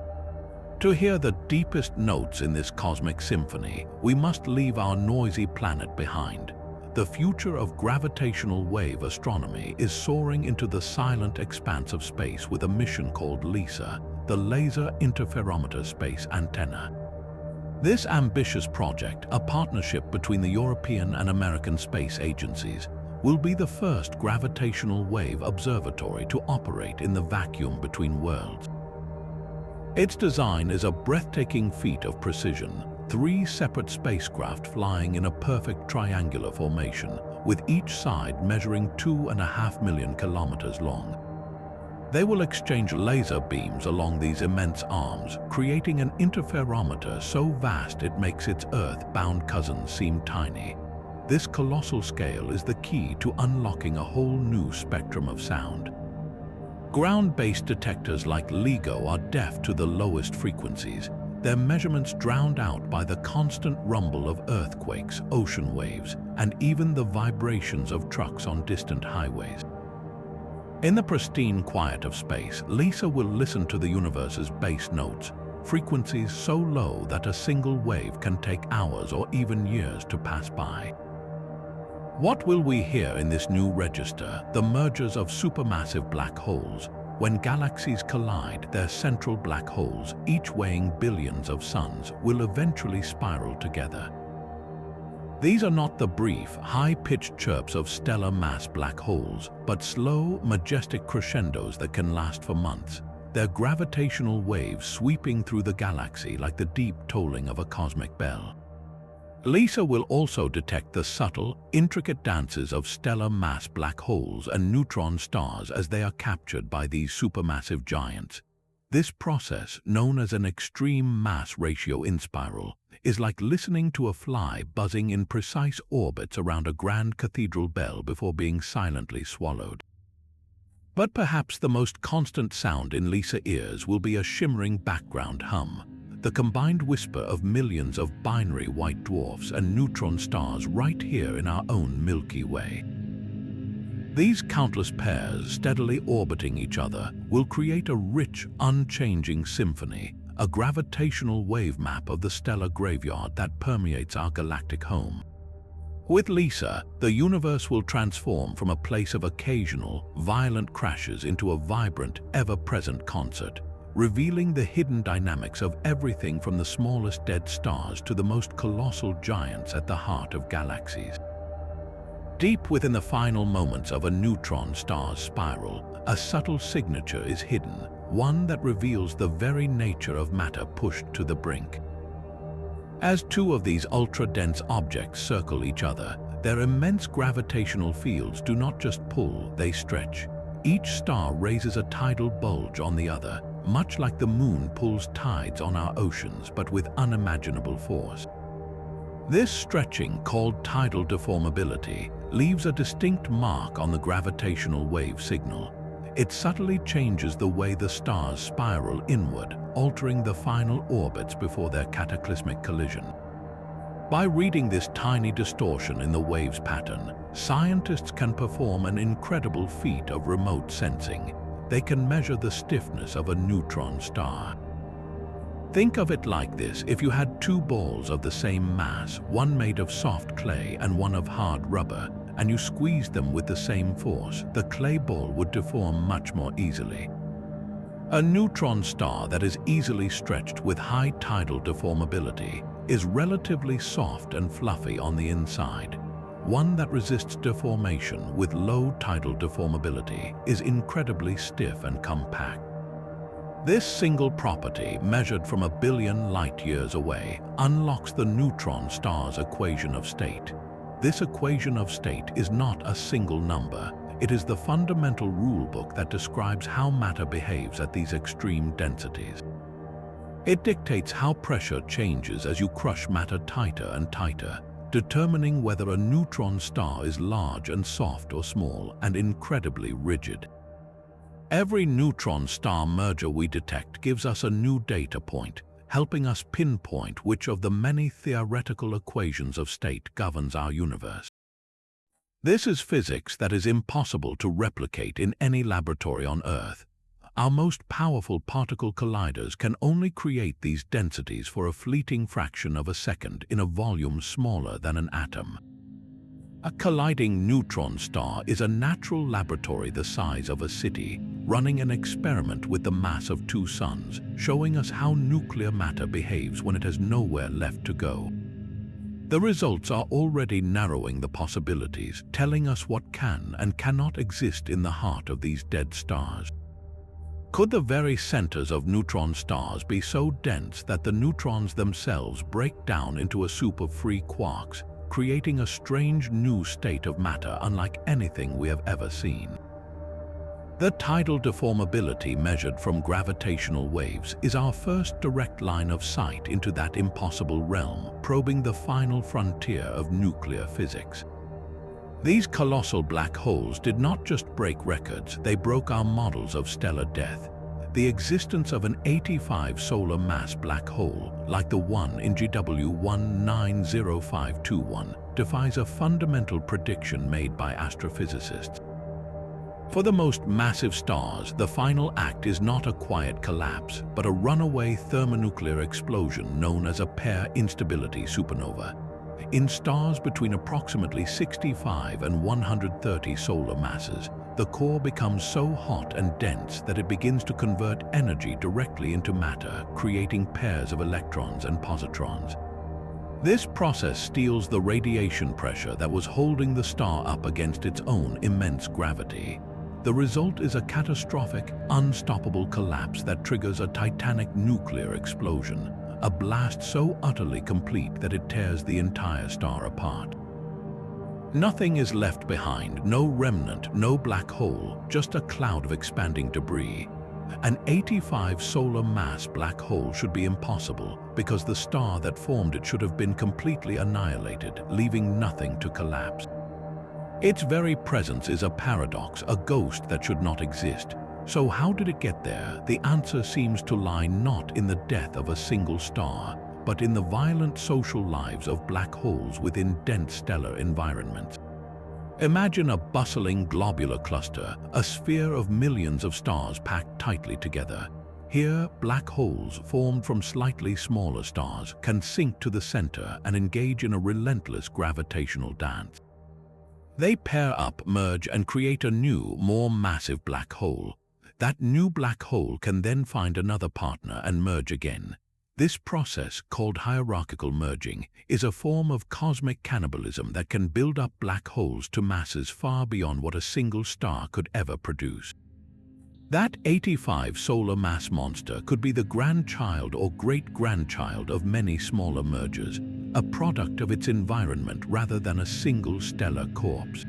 To hear the deepest notes in this cosmic symphony, we must leave our noisy planet behind. The future of gravitational wave astronomy is soaring into the silent expanse of space with a mission called LISA, the Laser Interferometer Space Antenna. This ambitious project, a partnership between the European and American space agencies, will be the first gravitational wave observatory to operate in the vacuum between worlds. Its design is a breathtaking feat of precision, 3 separate spacecraft flying in a perfect triangular formation, with each side measuring 2.5 million kilometers long. They will exchange laser beams along these immense arms, creating an interferometer so vast it makes its Earth-bound cousins seem tiny. This colossal scale is the key to unlocking a whole new spectrum of sound. Ground-based detectors like LIGO are deaf to the lowest frequencies, their measurements drowned out by the constant rumble of earthquakes, ocean waves, and even the vibrations of trucks on distant highways. In the pristine quiet of space, LISA will listen to the universe's bass notes, frequencies so low that a single wave can take hours or even years to pass by. What will we hear in this new register? The mergers of supermassive black holes. When galaxies collide, their central black holes, each weighing billions of suns, will eventually spiral together. These are not the brief, high-pitched chirps of stellar mass black holes, but slow, majestic crescendos that can last for months, their gravitational waves sweeping through the galaxy like the deep tolling of a cosmic bell. LISA will also detect the subtle, intricate dances of stellar mass black holes and neutron stars as they are captured by these supermassive giants. This process, known as an extreme mass ratio inspiral, is like listening to a fly buzzing in precise orbits around a grand cathedral bell before being silently swallowed. But perhaps the most constant sound in LISA ears will be a shimmering background hum, the combined whisper of millions of binary white dwarfs and neutron stars right here in our own Milky Way. These countless pairs steadily orbiting each other will create a rich, unchanging symphony, a gravitational wave map of the stellar graveyard that permeates our galactic home. With LISA, the universe will transform from a place of occasional, violent crashes into a vibrant, ever-present concert, revealing the hidden dynamics of everything from the smallest dead stars to the most colossal giants at the heart of galaxies. Deep within the final moments of a neutron star's spiral, a subtle signature is hidden, one that reveals the very nature of matter pushed to the brink. As 2 of these ultra-dense objects circle each other, their immense gravitational fields do not just pull, they stretch. Each star raises a tidal bulge on the other, much like the moon pulls tides on our oceans, but with unimaginable force. This stretching, called tidal deformability, leaves a distinct mark on the gravitational wave signal. It subtly changes the way the stars spiral inward, altering the final orbits before their cataclysmic collision. By reading this tiny distortion in the wave's pattern, scientists can perform an incredible feat of remote sensing. They can measure the stiffness of a neutron star. Think of it like this: if you had 2 balls of the same mass, one made of soft clay and one of hard rubber, and you squeezed them with the same force, the clay ball would deform much more easily. A neutron star that is easily stretched with high tidal deformability is relatively soft and fluffy on the inside. One that resists deformation with low tidal deformability is incredibly stiff and compact. This single property, measured from 1 billion light-years away, unlocks the neutron star's equation of state. This equation of state is not a single number. It is the fundamental rulebook that describes how matter behaves at these extreme densities. It dictates how pressure changes as you crush matter tighter and tighter, determining whether a neutron star is large and soft or small and incredibly rigid. Every neutron star merger we detect gives us a new data point, helping us pinpoint which of the many theoretical equations of state governs our universe. This is physics that is impossible to replicate in any laboratory on Earth. Our most powerful particle colliders can only create these densities for a fleeting fraction of a second in a volume smaller than an atom. A colliding neutron star is a natural laboratory the size of a city, running an experiment with the mass of two suns, showing us how nuclear matter behaves when it has nowhere left to go. The results are already narrowing the possibilities, telling us what can and cannot exist in the heart of these dead stars. Could the very centers of neutron stars be so dense that the neutrons themselves break down into a soup of free quarks, creating a strange new state of matter unlike anything we have ever seen? The tidal deformability measured from gravitational waves is our first direct line of sight into that impossible realm, probing the final frontier of nuclear physics. These colossal black holes did not just break records, they broke our models of stellar death. The existence of an 85 solar mass black hole, like the one in GW 190521, defies a fundamental prediction made by astrophysicists. For the most massive stars, the final act is not a quiet collapse, but a runaway thermonuclear explosion known as a pair instability supernova. In stars between approximately 65 and 130 solar masses, the core becomes so hot and dense that it begins to convert energy directly into matter, creating pairs of electrons and positrons. This process steals the radiation pressure that was holding the star up against its own immense gravity. The result is a catastrophic, unstoppable collapse that triggers a titanic nuclear explosion, a blast so utterly complete that it tears the entire star apart. Nothing is left behind, no remnant, no black hole, just a cloud of expanding debris. An 85 solar mass black hole should be impossible because the star that formed it should have been completely annihilated, leaving nothing to collapse. Its very presence is a paradox, a ghost that should not exist. So how did it get there? The answer seems to lie not in the death of a single star, but in the violent social lives of black holes within dense stellar environments. Imagine a bustling globular cluster, a sphere of millions of stars packed tightly together. Here, black holes formed from slightly smaller stars can sink to the center and engage in a relentless gravitational dance. They pair up, merge, and create a new, more massive black hole. That new black hole can then find another partner and merge again. This process, called hierarchical merging, is a form of cosmic cannibalism that can build up black holes to masses far beyond what a single star could ever produce. That 85 solar mass monster could be the grandchild or great-grandchild of many smaller mergers, a product of its environment rather than a single stellar corpse.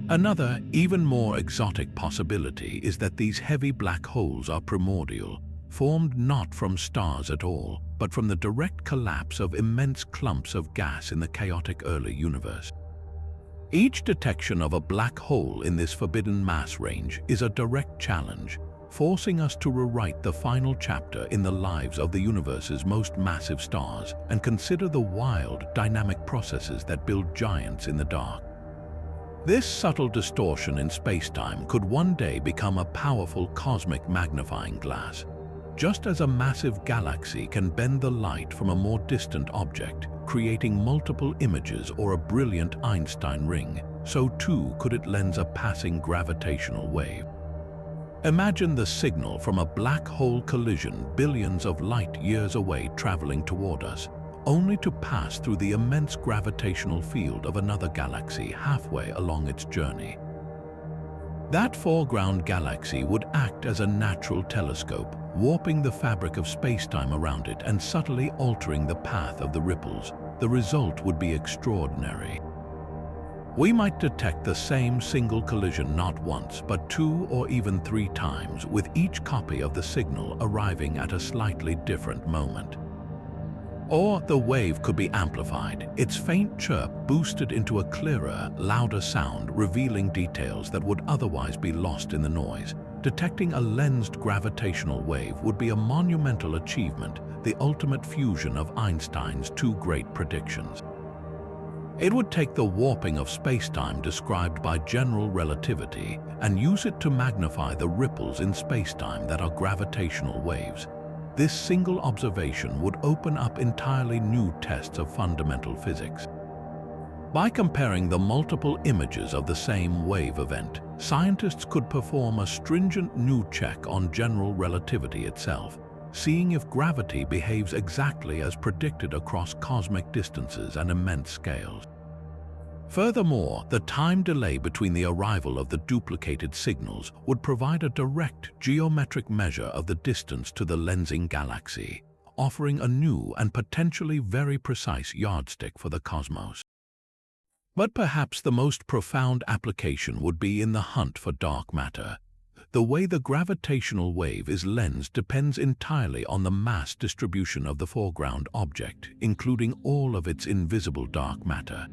Another, even more exotic possibility is that these heavy black holes are primordial, formed not from stars at all, but from the direct collapse of immense clumps of gas in the chaotic early universe. Each detection of a black hole in this forbidden mass range is a direct challenge, forcing us to rewrite the final chapter in the lives of the universe's most massive stars and consider the wild, dynamic processes that build giants in the dark. This subtle distortion in spacetime could one day become a powerful cosmic magnifying glass. Just as a massive galaxy can bend the light from a more distant object, creating multiple images or a brilliant Einstein ring, so too could it lens a passing gravitational wave. Imagine the signal from a black hole collision billions of light years away traveling toward us, only to pass through the immense gravitational field of another galaxy halfway along its journey. That foreground galaxy would act as a natural telescope, warping the fabric of spacetime around it and subtly altering the path of the ripples. The result would be extraordinary. We might detect the same single collision not once, but 2 or even 3 times, with each copy of the signal arriving at a slightly different moment. Or the wave could be amplified, its faint chirp boosted into a clearer, louder sound, revealing details that would otherwise be lost in the noise. Detecting a lensed gravitational wave would be a monumental achievement, the ultimate fusion of Einstein's two great predictions. It would take the warping of spacetime described by general relativity and use it to magnify the ripples in spacetime that are gravitational waves. This single observation would open up entirely new tests of fundamental physics. By comparing the multiple images of the same wave event, scientists could perform a stringent new check on general relativity itself, seeing if gravity behaves exactly as predicted across cosmic distances and immense scales. Furthermore, the time delay between the arrival of the duplicated signals would provide a direct geometric measure of the distance to the lensing galaxy, offering a new and potentially very precise yardstick for the cosmos. But perhaps the most profound application would be in the hunt for dark matter. The way the gravitational wave is lensed depends entirely on the mass distribution of the foreground object, including all of its invisible dark matter.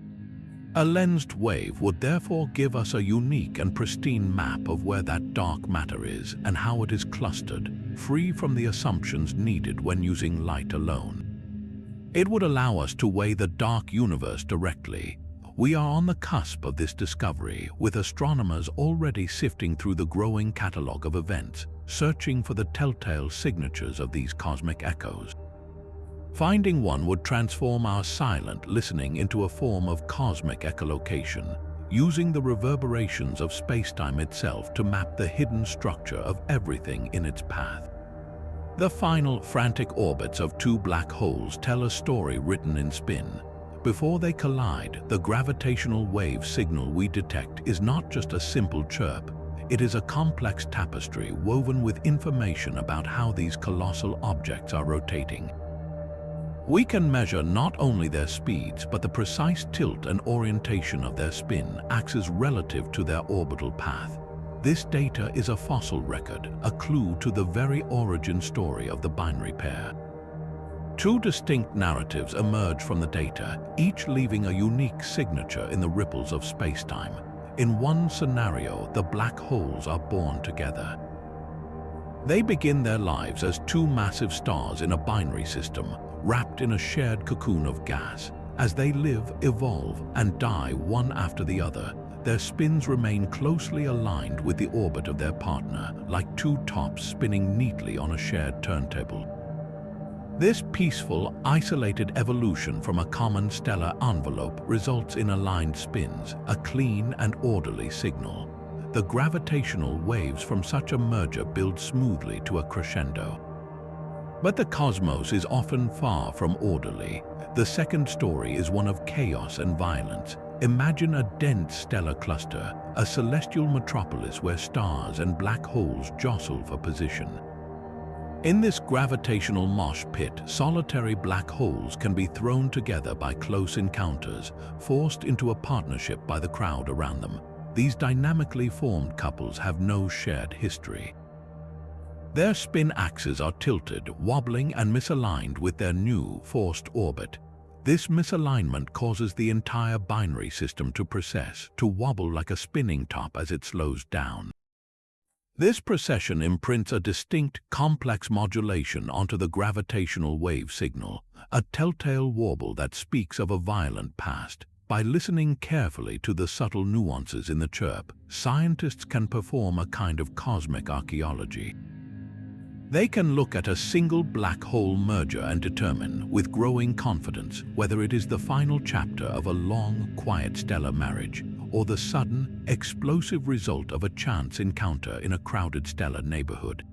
A lensed wave would therefore give us a unique and pristine map of where that dark matter is and how it is clustered, free from the assumptions needed when using light alone. It would allow us to weigh the dark universe directly. We are on the cusp of this discovery, with astronomers already sifting through the growing catalogue of events, searching for the telltale signatures of these cosmic echoes. Finding one would transform our silent listening into a form of cosmic echolocation, using the reverberations of spacetime itself to map the hidden structure of everything in its path. The final frantic orbits of two black holes tell a story written in spin. Before they collide, the gravitational wave signal we detect is not just a simple chirp. It is a complex tapestry woven with information about how these colossal objects are rotating. We can measure not only their speeds, but the precise tilt and orientation of their spin axis relative to their orbital path. This data is a fossil record, a clue to the very origin story of the binary pair. Two distinct narratives emerge from the data, each leaving a unique signature in the ripples of spacetime. In one scenario, the black holes are born together. They begin their lives as two massive stars in a binary system, wrapped in a shared cocoon of gas. As they live, evolve, and die one after the other, their spins remain closely aligned with the orbit of their partner, like two tops spinning neatly on a shared turntable. This peaceful, isolated evolution from a common stellar envelope results in aligned spins, a clean and orderly signal. The gravitational waves from such a merger build smoothly to a crescendo. But the cosmos is often far from orderly. The second story is one of chaos and violence. Imagine a dense stellar cluster, a celestial metropolis where stars and black holes jostle for position. In this gravitational mosh pit, solitary black holes can be thrown together by close encounters, forced into a partnership by the crowd around them. These dynamically formed couples have no shared history. Their spin axes are tilted, wobbling and misaligned with their new, forced orbit. This misalignment causes the entire binary system to precess, to wobble like a spinning top as it slows down. This precession imprints a distinct, complex modulation onto the gravitational wave signal, a telltale warble that speaks of a violent past. By listening carefully to the subtle nuances in the chirp, scientists can perform a kind of cosmic archaeology. They can look at a single black hole merger and determine, with growing confidence, whether it is the final chapter of a long, quiet stellar marriage, or the sudden, explosive result of a chance encounter in a crowded stellar neighborhood.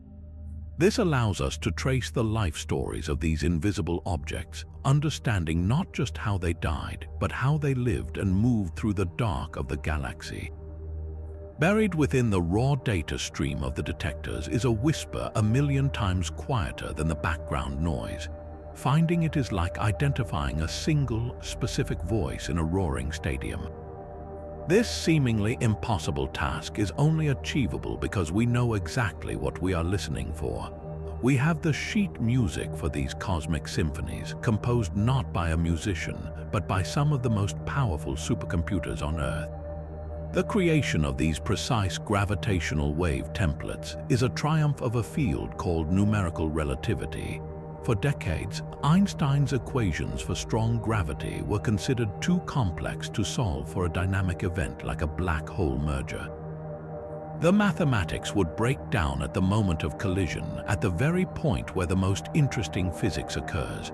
This allows us to trace the life stories of these invisible objects, understanding not just how they died, but how they lived and moved through the dark of the galaxy. Buried within the raw data stream of the detectors is a whisper 1,000,000 times quieter than the background noise. Finding it is like identifying a single, specific voice in a roaring stadium. This seemingly impossible task is only achievable because we know exactly what we are listening for. We have the sheet music for these cosmic symphonies, composed not by a musician, but by some of the most powerful supercomputers on Earth. The creation of these precise gravitational wave templates is a triumph of a field called numerical relativity. For decades, Einstein's equations for strong gravity were considered too complex to solve for a dynamic event like a black hole merger. The mathematics would break down at the moment of collision, at the very point where the most interesting physics occurs.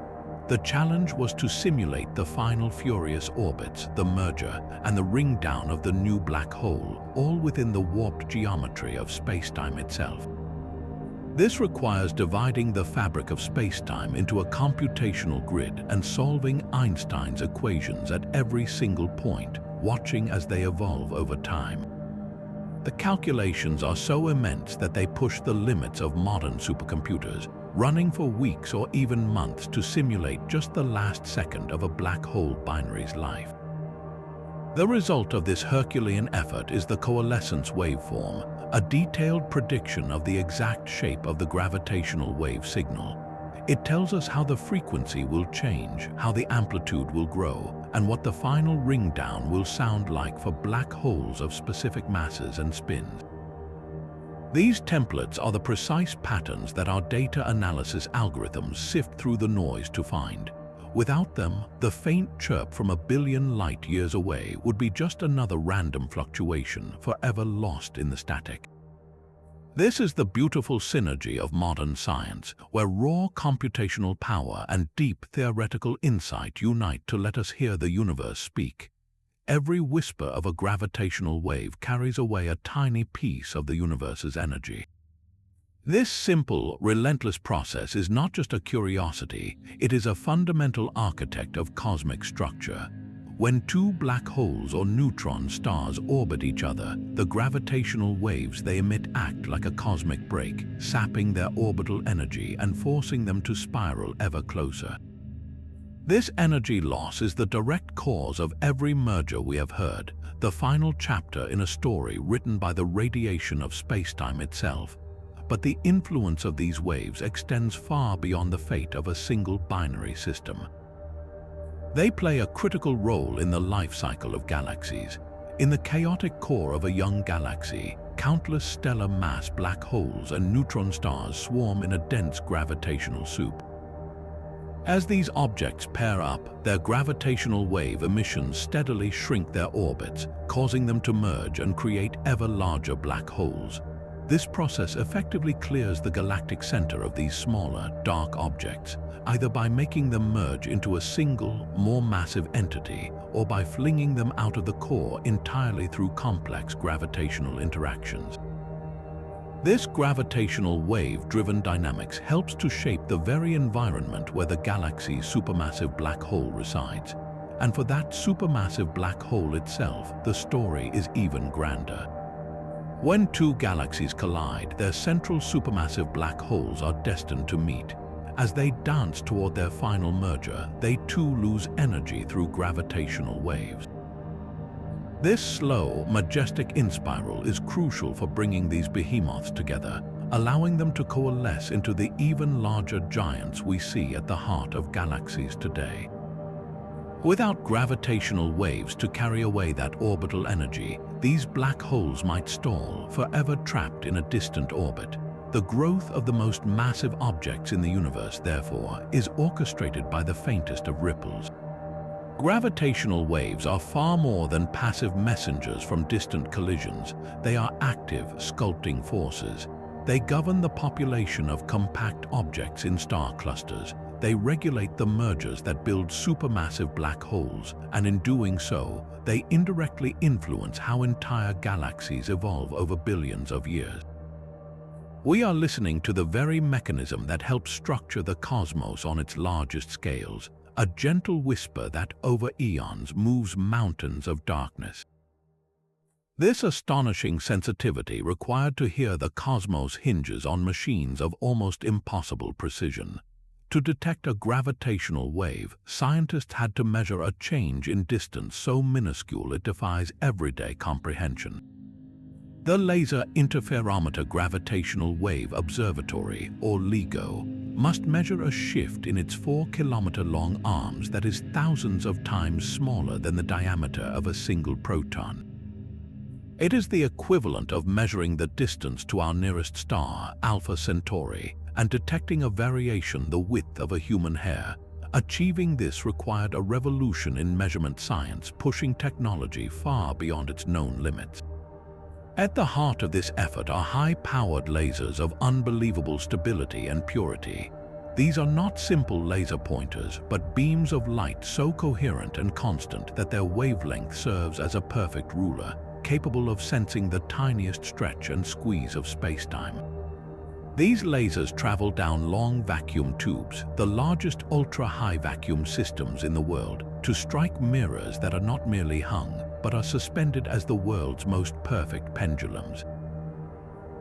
The challenge was to simulate the final furious orbits, the merger, and the ringdown of the new black hole, all within the warped geometry of spacetime itself. This requires dividing the fabric of spacetime into a computational grid and solving Einstein's equations at every single point, watching as they evolve over time. The calculations are so immense that they push the limits of modern supercomputers, running for weeks or even months to simulate just the last second of a black hole binary's life. The result of this Herculean effort is the coalescence waveform, a detailed prediction of the exact shape of the gravitational wave signal. It tells us how the frequency will change, how the amplitude will grow, and what the final ringdown will sound like for black holes of specific masses and spins. These templates are the precise patterns that our data analysis algorithms sift through the noise to find. Without them, the faint chirp from a billion light years away would be just another random fluctuation forever lost in the static. This is the beautiful synergy of modern science, where raw computational power and deep theoretical insight unite to let us hear the universe speak. Every whisper of a gravitational wave carries away a tiny piece of the universe's energy. This simple, relentless process is not just a curiosity, it is a fundamental architect of cosmic structure. When two black holes or neutron stars orbit each other, the gravitational waves they emit act like a cosmic brake, sapping their orbital energy and forcing them to spiral ever closer. This energy loss is the direct cause of every merger we have heard, the final chapter in a story written by the radiation of spacetime itself. But the influence of these waves extends far beyond the fate of a single binary system. They play a critical role in the life cycle of galaxies. In the chaotic core of a young galaxy, countless stellar mass black holes and neutron stars swarm in a dense gravitational soup. As these objects pair up, their gravitational wave emissions steadily shrink their orbits, causing them to merge and create ever larger black holes. This process effectively clears the galactic center of these smaller, dark objects, either by making them merge into a single, more massive entity, or by flinging them out of the core entirely through complex gravitational interactions. This gravitational wave-driven dynamics helps to shape the very environment where the galaxy's supermassive black hole resides. And for that supermassive black hole itself, the story is even grander. When two galaxies collide, their central supermassive black holes are destined to meet. As they dance toward their final merger, they too lose energy through gravitational waves. This slow, majestic inspiral is crucial for bringing these behemoths together, allowing them to coalesce into the even larger giants we see at the heart of galaxies today. Without gravitational waves to carry away that orbital energy, these black holes might stall, forever trapped in a distant orbit. The growth of the most massive objects in the universe, therefore, is orchestrated by the faintest of ripples. Gravitational waves are far more than passive messengers from distant collisions. They are active, sculpting forces. They govern the population of compact objects in star clusters. They regulate the mergers that build supermassive black holes, and in doing so, they indirectly influence how entire galaxies evolve over billions of years. We are listening to the very mechanism that helps structure the cosmos on its largest scales, a gentle whisper that over eons moves mountains of darkness. This astonishing sensitivity required to hear the cosmos hinges on machines of almost impossible precision. To detect a gravitational wave, scientists had to measure a change in distance so minuscule it defies everyday comprehension. The Laser Interferometer Gravitational Wave Observatory, or LIGO, must measure a shift in its 4-kilometer-long arms that is thousands of times smaller than the diameter of a single proton. It is the equivalent of measuring the distance to our nearest star, Alpha Centauri, and detecting a variation the width of a human hair. Achieving this required a revolution in measurement science, pushing technology far beyond its known limits. At the heart of this effort are high-powered lasers of unbelievable stability and purity. These are not simple laser pointers, but beams of light so coherent and constant that their wavelength serves as a perfect ruler, capable of sensing the tiniest stretch and squeeze of spacetime. These lasers travel down long vacuum tubes, the largest ultra-high vacuum systems in the world, to strike mirrors that are not merely hung, but are suspended as the world's most perfect pendulums.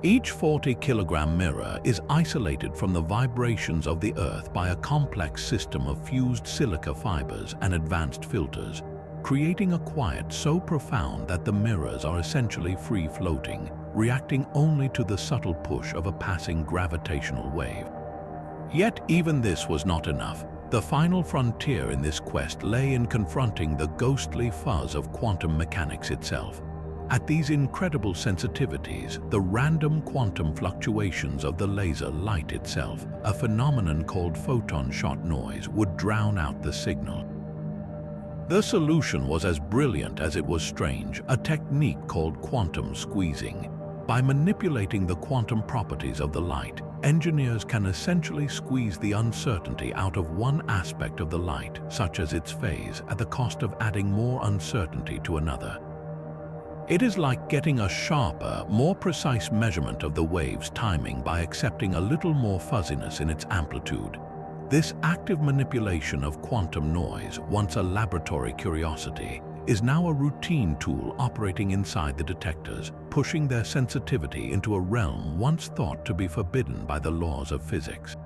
Each 40-kilogram mirror is isolated from the vibrations of the Earth by a complex system of fused silica fibers and advanced filters, creating a quiet so profound that the mirrors are essentially free-floating, reacting only to the subtle push of a passing gravitational wave. Yet even this was not enough. The final frontier in this quest lay in confronting the ghostly fuzz of quantum mechanics itself. At these incredible sensitivities, the random quantum fluctuations of the laser light itself, a phenomenon called photon shot noise, would drown out the signal. The solution was as brilliant as it was strange, a technique called quantum squeezing. By manipulating the quantum properties of the light, engineers can essentially squeeze the uncertainty out of one aspect of the light, such as its phase, at the cost of adding more uncertainty to another. It is like getting a sharper, more precise measurement of the wave's timing by accepting a little more fuzziness in its amplitude. This active manipulation of quantum noise, once a laboratory curiosity, is now a routine tool operating inside the detectors, pushing their sensitivity into a realm once thought to be forbidden by the laws of physics.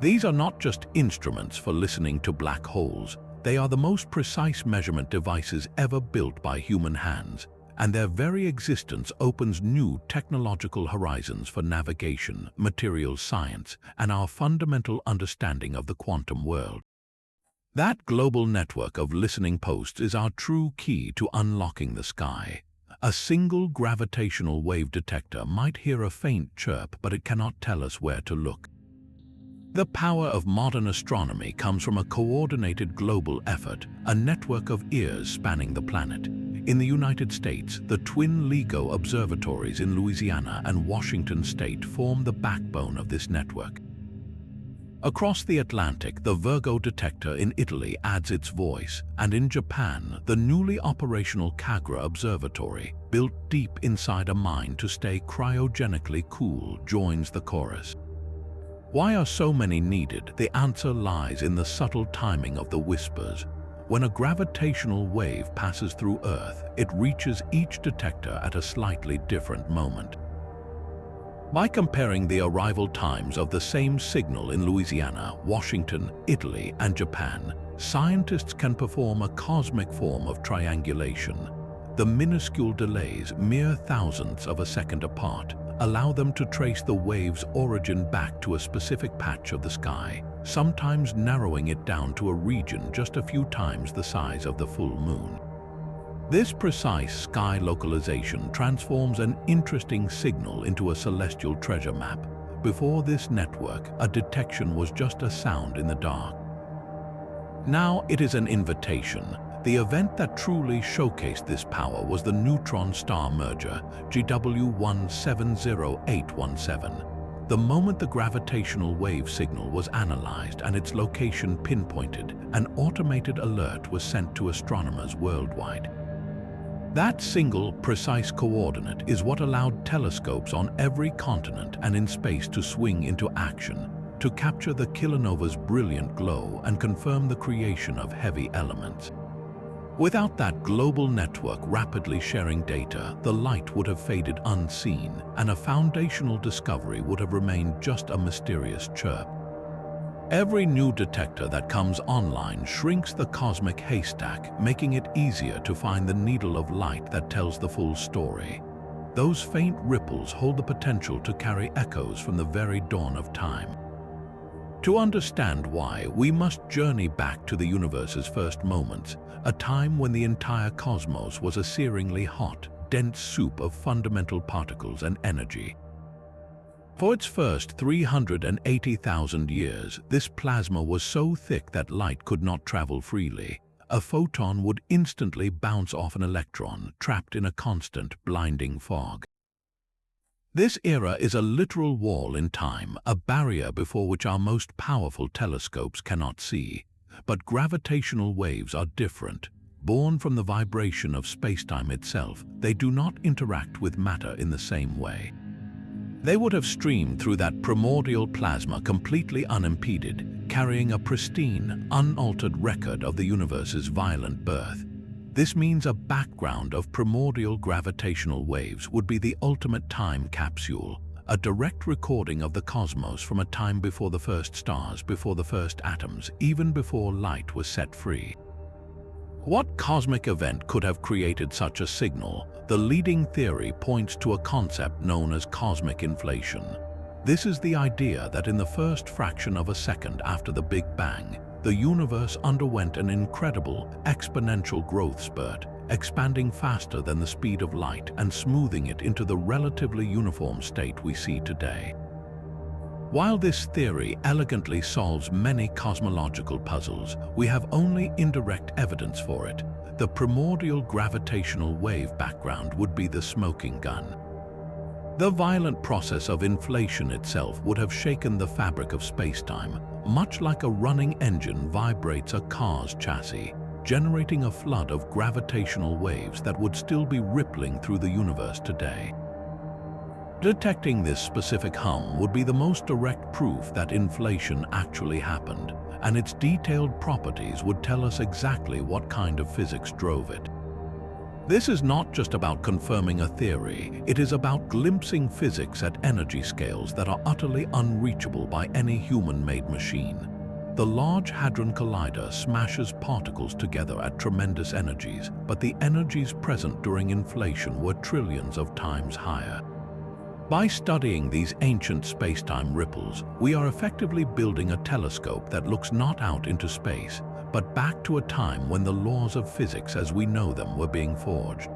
These are not just instruments for listening to black holes, they are the most precise measurement devices ever built by human hands, and their very existence opens new technological horizons for navigation, materials science, and our fundamental understanding of the quantum world. That global network of listening posts is our true key to unlocking the sky. A single gravitational wave detector might hear a faint chirp, but it cannot tell us where to look. The power of modern astronomy comes from a coordinated global effort, a network of ears spanning the planet. In the United States, the twin LIGO observatories in Louisiana and Washington state form the backbone of this network. Across the Atlantic, the Virgo detector in Italy adds its voice, and in Japan, the newly operational Kagra observatory, built deep inside a mine to stay cryogenically cool, joins the chorus. Why are so many needed? The answer lies in the subtle timing of the whispers. When a gravitational wave passes through Earth, it reaches each detector at a slightly different moment. By comparing the arrival times of the same signal in Louisiana, Washington, Italy, and Japan, scientists can perform a cosmic form of triangulation. The minuscule delays, mere thousandths of a second apart, allow them to trace the wave's origin back to a specific patch of the sky, sometimes narrowing it down to a region just a few times the size of the full moon. This precise sky localization transforms an interesting signal into a celestial treasure map. Before this network, a detection was just a sound in the dark. Now it is an invitation. The event that truly showcased this power was the neutron star merger, GW170817. The moment the gravitational wave signal was analyzed and its location pinpointed, an automated alert was sent to astronomers worldwide. That single, precise coordinate is what allowed telescopes on every continent and in space to swing into action, to capture the kilonova's brilliant glow and confirm the creation of heavy elements. Without that global network rapidly sharing data, the light would have faded unseen, and a foundational discovery would have remained just a mysterious chirp. Every new detector that comes online shrinks the cosmic haystack, making it easier to find the needle of light that tells the full story. Those faint ripples hold the potential to carry echoes from the very dawn of time. To understand why, we must journey back to the universe's first moments, a time when the entire cosmos was a searingly hot, dense soup of fundamental particles and energy. For its first 380,000 years, this plasma was so thick that light could not travel freely. A photon would instantly bounce off an electron, trapped in a constant, blinding fog. This era is a literal wall in time, a barrier before which our most powerful telescopes cannot see. But gravitational waves are different. Born from the vibration of spacetime itself, they do not interact with matter in the same way. They would have streamed through that primordial plasma completely unimpeded, carrying a pristine, unaltered record of the universe's violent birth. This means a background of primordial gravitational waves would be the ultimate time capsule, a direct recording of the cosmos from a time before the first stars, before the first atoms, even before light was set free. What cosmic event could have created such a signal? The leading theory points to a concept known as cosmic inflation. This is the idea that in the first fraction of a second after the Big Bang, the universe underwent an incredible, exponential growth spurt, expanding faster than the speed of light and smoothing it into the relatively uniform state we see today. While this theory elegantly solves many cosmological puzzles, we have only indirect evidence for it. The primordial gravitational wave background would be the smoking gun. The violent process of inflation itself would have shaken the fabric of spacetime, much like a running engine vibrates a car's chassis, generating a flood of gravitational waves that would still be rippling through the universe today. Detecting this specific hum would be the most direct proof that inflation actually happened, and its detailed properties would tell us exactly what kind of physics drove it. This is not just about confirming a theory, it is about glimpsing physics at energy scales that are utterly unreachable by any human-made machine. The Large Hadron Collider smashes particles together at tremendous energies, but the energies present during inflation were trillions of times higher. By studying these ancient spacetime ripples, we are effectively building a telescope that looks not out into space, but back to a time when the laws of physics as we know them were being forged.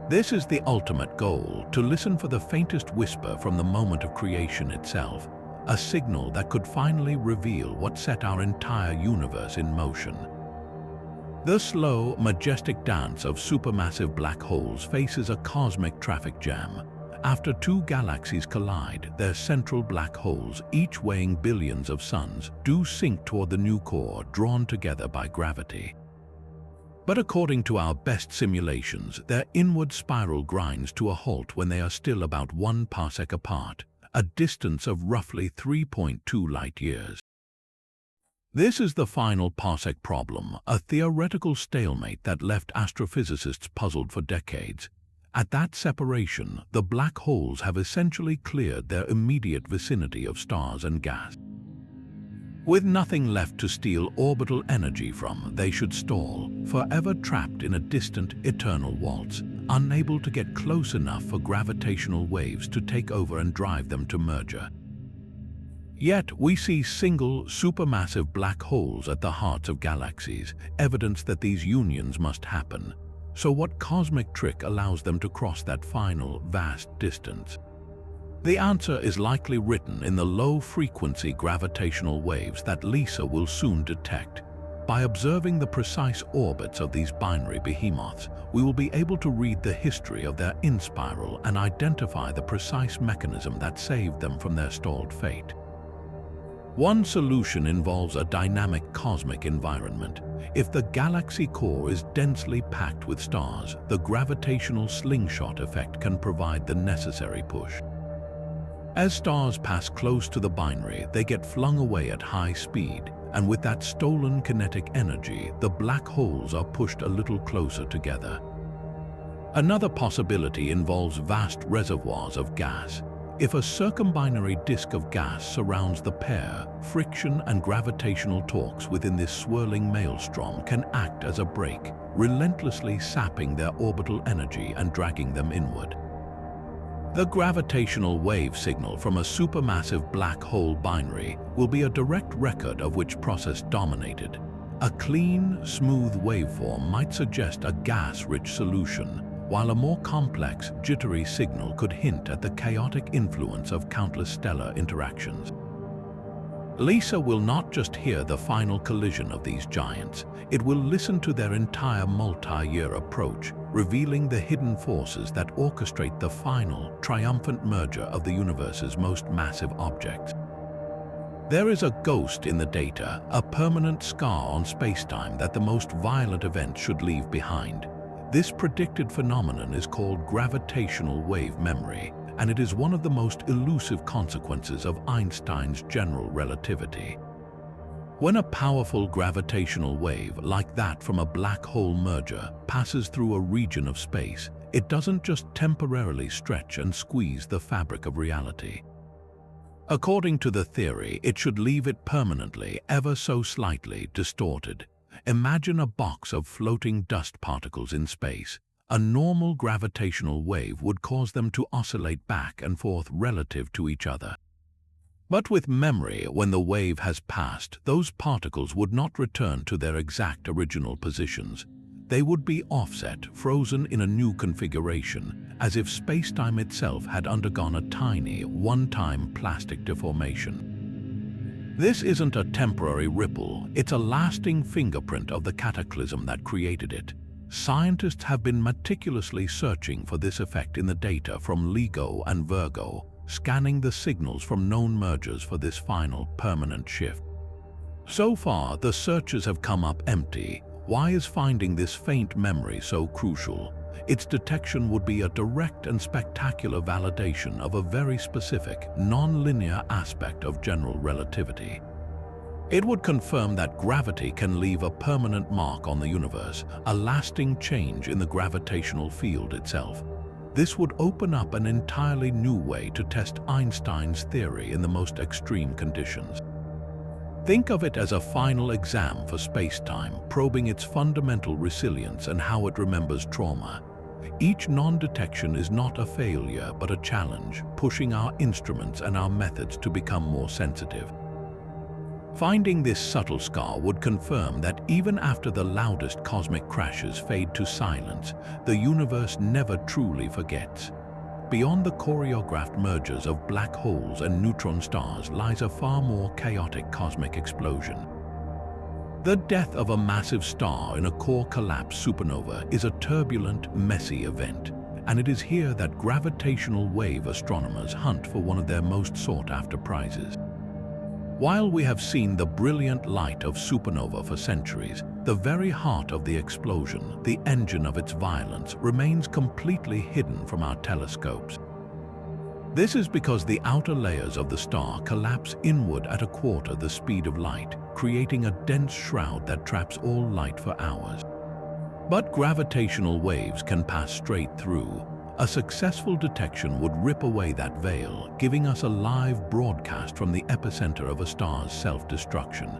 This is the ultimate goal, to listen for the faintest whisper from the moment of creation itself, a signal that could finally reveal what set our entire universe in motion. The slow, majestic dance of supermassive black holes faces a cosmic traffic jam. After two galaxies collide, their central black holes, each weighing billions of suns, do sink toward the new core, drawn together by gravity. But according to our best simulations, their inward spiral grinds to a halt when they are still about 1 parsec apart, a distance of roughly 3.2 light-years. This is the final parsec problem, a theoretical stalemate that left astrophysicists puzzled for decades. At that separation, the black holes have essentially cleared their immediate vicinity of stars and gas. With nothing left to steal orbital energy from, they should stall, forever trapped in a distant, eternal waltz, unable to get close enough for gravitational waves to take over and drive them to merger. Yet we see single, supermassive black holes at the hearts of galaxies, evidence that these unions must happen. So what cosmic trick allows them to cross that final, vast distance? The answer is likely written in the low-frequency gravitational waves that LISA will soon detect. By observing the precise orbits of these binary behemoths, we will be able to read the history of their in-spiral and identify the precise mechanism that saved them from their stalled fate. One solution involves a dynamic cosmic environment. If the galaxy core is densely packed with stars, the gravitational slingshot effect can provide the necessary push. As stars pass close to the binary, they get flung away at high speed, and with that stolen kinetic energy, the black holes are pushed a little closer together. Another possibility involves vast reservoirs of gas. If a circumbinary disk of gas surrounds the pair, friction and gravitational torques within this swirling maelstrom can act as a brake, relentlessly sapping their orbital energy and dragging them inward. The gravitational wave signal from a supermassive black hole binary will be a direct record of which process dominated. A clean, smooth waveform might suggest a gas-rich solution, while a more complex, jittery signal could hint at the chaotic influence of countless stellar interactions. LISA will not just hear the final collision of these giants, it will listen to their entire multi-year approach, revealing the hidden forces that orchestrate the final, triumphant merger of the universe's most massive objects. There is a ghost in the data, a permanent scar on spacetime that the most violent events should leave behind. This predicted phenomenon is called gravitational wave memory, and it is one of the most elusive consequences of Einstein's general relativity. When a powerful gravitational wave, like that from a black hole merger, passes through a region of space, it doesn't just temporarily stretch and squeeze the fabric of reality. According to the theory, it should leave it permanently, ever so slightly, distorted. Imagine a box of floating dust particles in space. A normal gravitational wave would cause them to oscillate back and forth relative to each other. But with memory, when the wave has passed, those particles would not return to their exact original positions. They would be offset, frozen in a new configuration, as if spacetime itself had undergone a tiny, one-time plastic deformation. This isn't a temporary ripple, it's a lasting fingerprint of the cataclysm that created it. Scientists have been meticulously searching for this effect in the data from LIGO and Virgo, scanning the signals from known mergers for this final, permanent shift. So far, the searches have come up empty. Why is finding this faint memory so crucial? Its detection would be a direct and spectacular validation of a very specific, non-linear aspect of general relativity. It would confirm that gravity can leave a permanent mark on the universe, a lasting change in the gravitational field itself. This would open up an entirely new way to test Einstein's theory in the most extreme conditions. Think of it as a final exam for spacetime, probing its fundamental resilience and how it remembers trauma. Each non-detection is not a failure but a challenge, pushing our instruments and our methods to become more sensitive. Finding this subtle scar would confirm that even after the loudest cosmic crashes fade to silence, the universe never truly forgets. Beyond the choreographed mergers of black holes and neutron stars lies a far more chaotic cosmic explosion. The death of a massive star in a core collapse supernova is a turbulent, messy event, and it is here that gravitational wave astronomers hunt for one of their most sought-after prizes. While we have seen the brilliant light of supernova for centuries, the very heart of the explosion, the engine of its violence, remains completely hidden from our telescopes. This is because the outer layers of the star collapse inward at a quarter the speed of light, creating a dense shroud that traps all light for hours. But gravitational waves can pass straight through. A successful detection would rip away that veil, giving us a live broadcast from the epicenter of a star's self-destruction.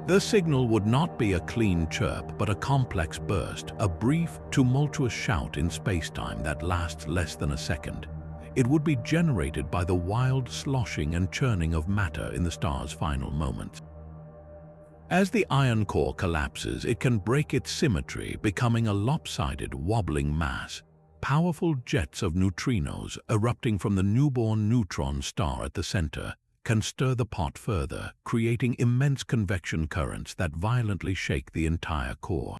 The signal would not be a clean chirp, but a complex burst, a brief, tumultuous shout in spacetime that lasts less than a second. It would be generated by the wild sloshing and churning of matter in the star's final moments. As the iron core collapses, it can break its symmetry, becoming a lopsided, wobbling mass. Powerful jets of neutrinos erupting from the newborn neutron star at the center can stir the pot further, creating immense convection currents that violently shake the entire core.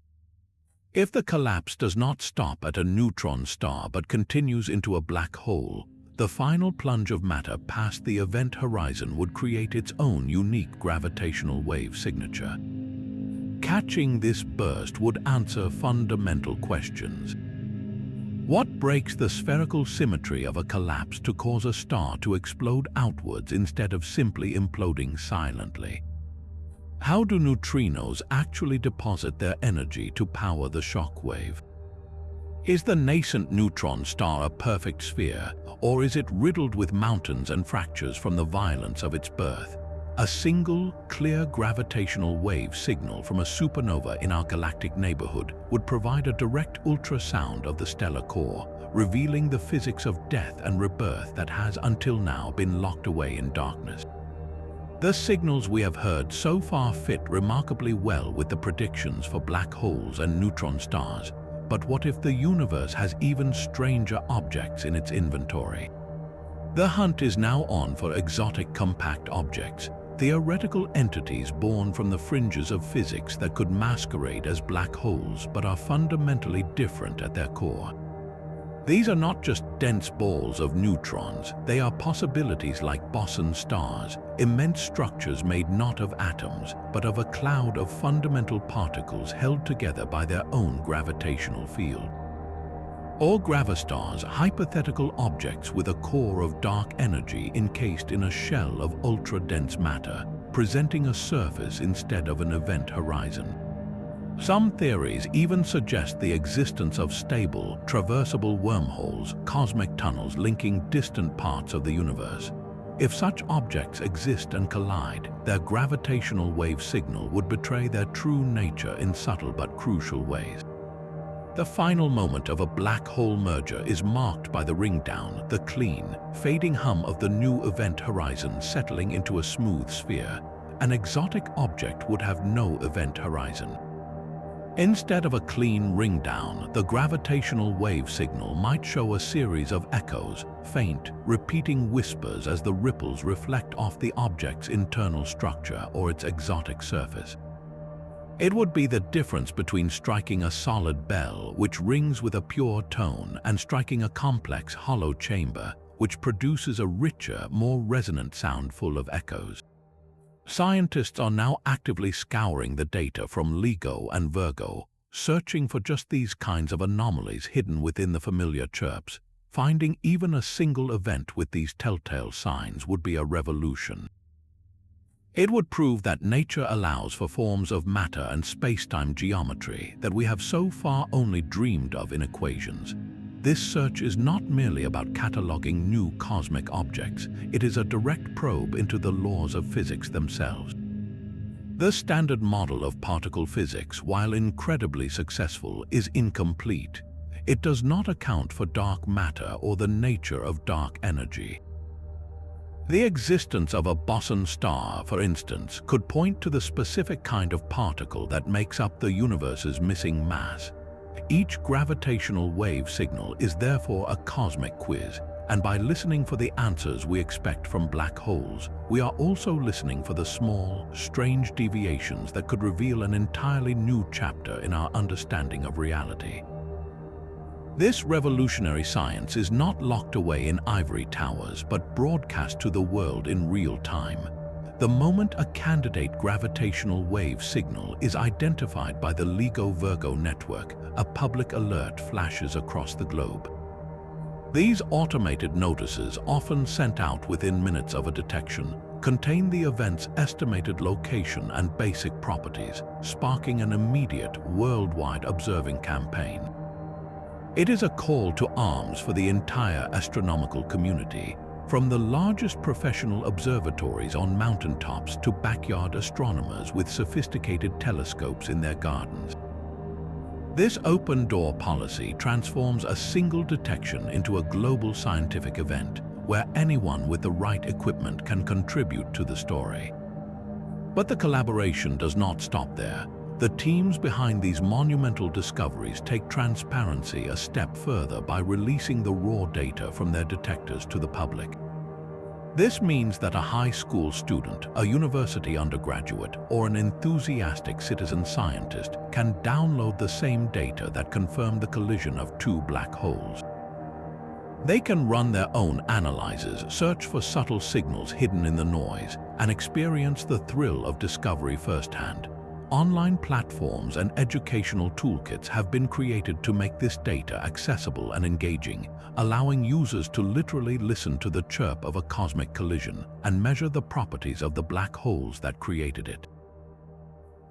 If the collapse does not stop at a neutron star but continues into a black hole, the final plunge of matter past the event horizon would create its own unique gravitational wave signature. Catching this burst would answer fundamental questions. What breaks the spherical symmetry of a collapse to cause a star to explode outwards instead of simply imploding silently? How do neutrinos actually deposit their energy to power the shock wave? Is the nascent neutron star a perfect sphere, or is it riddled with mountains and fractures from the violence of its birth? A single, clear gravitational wave signal from a supernova in our galactic neighborhood would provide a direct ultrasound of the stellar core, revealing the physics of death and rebirth that has until now been locked away in darkness. The signals we have heard so far fit remarkably well with the predictions for black holes and neutron stars. But what if the universe has even stranger objects in its inventory? The hunt is now on for exotic compact objects, theoretical entities born from the fringes of physics that could masquerade as black holes but are fundamentally different at their core. These are not just dense balls of neutrons, they are possibilities like boson stars, immense structures made not of atoms, but of a cloud of fundamental particles held together by their own gravitational field. Or gravastars, hypothetical objects with a core of dark energy encased in a shell of ultra-dense matter, presenting a surface instead of an event horizon. Some theories even suggest the existence of stable, traversable wormholes, cosmic tunnels linking distant parts of the universe. If such objects exist and collide, their gravitational wave signal would betray their true nature in subtle but crucial ways. The final moment of a black hole merger is marked by the ringdown, the clean, fading hum of the new event horizon settling into a smooth sphere. An exotic object would have no event horizon. Instead of a clean ringdown, the gravitational wave signal might show a series of echoes, faint, repeating whispers as the ripples reflect off the object's internal structure or its exotic surface. It would be the difference between striking a solid bell, which rings with a pure tone, and striking a complex, hollow chamber, which produces a richer, more resonant sound full of echoes. Scientists are now actively scouring the data from LIGO and Virgo, searching for just these kinds of anomalies hidden within the familiar chirps. Finding even a single event with these telltale signs would be a revolution. It would prove that nature allows for forms of matter and spacetime geometry that we have so far only dreamed of in equations. This search is not merely about cataloging new cosmic objects, it is a direct probe into the laws of physics themselves. The standard model of particle physics, while incredibly successful, is incomplete. It does not account for dark matter or the nature of dark energy. The existence of a boson star, for instance, could point to the specific kind of particle that makes up the universe's missing mass. Each gravitational wave signal is therefore a cosmic quiz, and by listening for the answers we expect from black holes, we are also listening for the small, strange deviations that could reveal an entirely new chapter in our understanding of reality. This revolutionary science is not locked away in ivory towers, but broadcast to the world in real time. The moment a candidate gravitational wave signal is identified by the LIGO-Virgo network, a public alert flashes across the globe. These automated notices, often sent out within minutes of a detection, contain the event's estimated location and basic properties, sparking an immediate, worldwide observing campaign. It is a call to arms for the entire astronomical community, from the largest professional observatories on mountaintops to backyard astronomers with sophisticated telescopes in their gardens. This open-door policy transforms a single detection into a global scientific event where anyone with the right equipment can contribute to the story. But the collaboration does not stop there. The teams behind these monumental discoveries take transparency a step further by releasing the raw data from their detectors to the public. This means that a high school student, a university undergraduate, or an enthusiastic citizen scientist can download the same data that confirm the collision of two black holes. They can run their own analyzers, search for subtle signals hidden in the noise, and experience the thrill of discovery firsthand. Online platforms and educational toolkits have been created to make this data accessible and engaging, allowing users to literally listen to the chirp of a cosmic collision and measure the properties of the black holes that created it.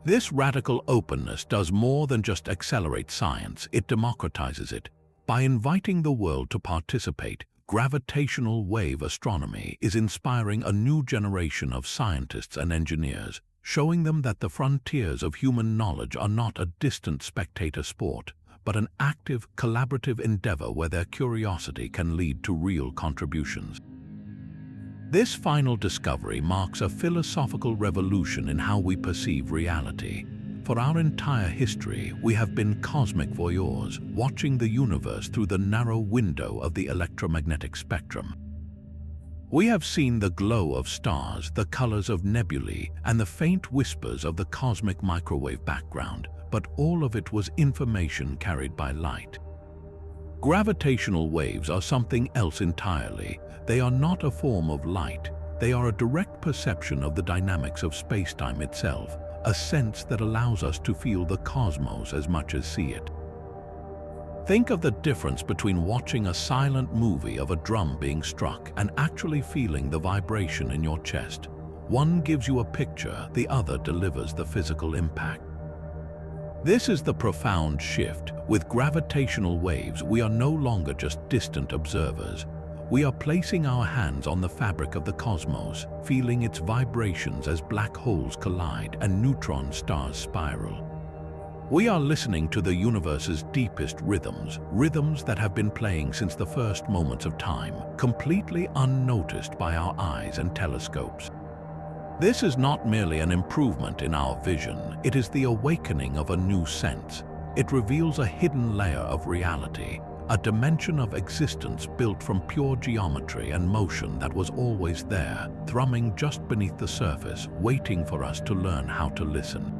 This radical openness does more than just accelerate science, it democratizes it. By inviting the world to participate, gravitational wave astronomy is inspiring a new generation of scientists and engineers, showing them that the frontiers of human knowledge are not a distant spectator sport, but an active, collaborative endeavor where their curiosity can lead to real contributions. This final discovery marks a philosophical revolution in how we perceive reality. For our entire history, we have been cosmic voyeurs, watching the universe through the narrow window of the electromagnetic spectrum. We have seen the glow of stars, the colors of nebulae, and the faint whispers of the cosmic microwave background, but all of it was information carried by light. Gravitational waves are something else entirely. They are not a form of light. They are a direct perception of the dynamics of spacetime itself, a sense that allows us to feel the cosmos as much as see it. Think of the difference between watching a silent movie of a drum being struck and actually feeling the vibration in your chest. One gives you a picture, the other delivers the physical impact. This is the profound shift. With gravitational waves, we are no longer just distant observers. We are placing our hands on the fabric of the cosmos, feeling its vibrations as black holes collide and neutron stars spiral. We are listening to the universe's deepest rhythms, rhythms that have been playing since the first moments of time, completely unnoticed by our eyes and telescopes. This is not merely an improvement in our vision, it is the awakening of a new sense. It reveals a hidden layer of reality, a dimension of existence built from pure geometry and motion that was always there, thrumming just beneath the surface, waiting for us to learn how to listen.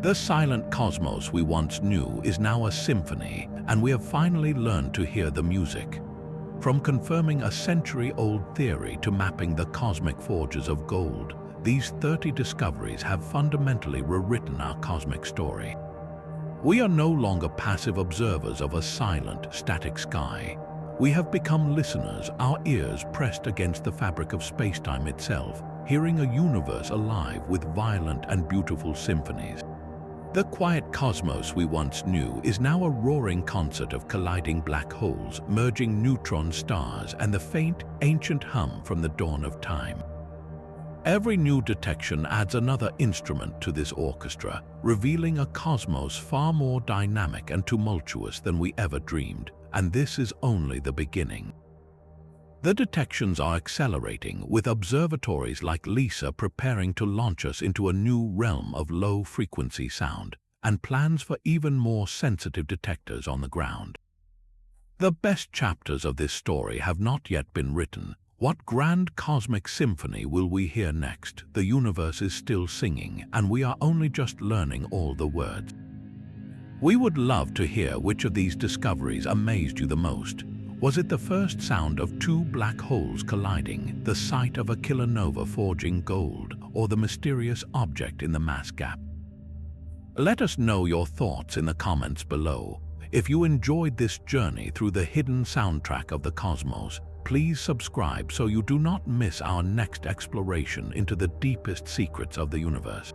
The silent cosmos we once knew is now a symphony, and we have finally learned to hear the music. From confirming a century-old theory to mapping the cosmic forges of gold, these 30 discoveries have fundamentally rewritten our cosmic story. We are no longer passive observers of a silent, static sky. We have become listeners, our ears pressed against the fabric of spacetime itself, hearing a universe alive with violent and beautiful symphonies. The quiet cosmos we once knew is now a roaring concert of colliding black holes, merging neutron stars, and the faint, ancient hum from the dawn of time. Every new detection adds another instrument to this orchestra, revealing a cosmos far more dynamic and tumultuous than we ever dreamed, and this is only the beginning. The detections are accelerating, with observatories like LISA preparing to launch us into a new realm of low-frequency sound, and plans for even more sensitive detectors on the ground. The best chapters of this story have not yet been written. What grand cosmic symphony will we hear next? The universe is still singing, and we are only just learning all the words. We would love to hear which of these discoveries amazed you the most. Was it the first sound of two black holes colliding, the sight of a kilonova forging gold, or the mysterious object in the mass gap? Let us know your thoughts in the comments below. If you enjoyed this journey through the hidden soundtrack of the cosmos, please subscribe so you do not miss our next exploration into the deepest secrets of the universe.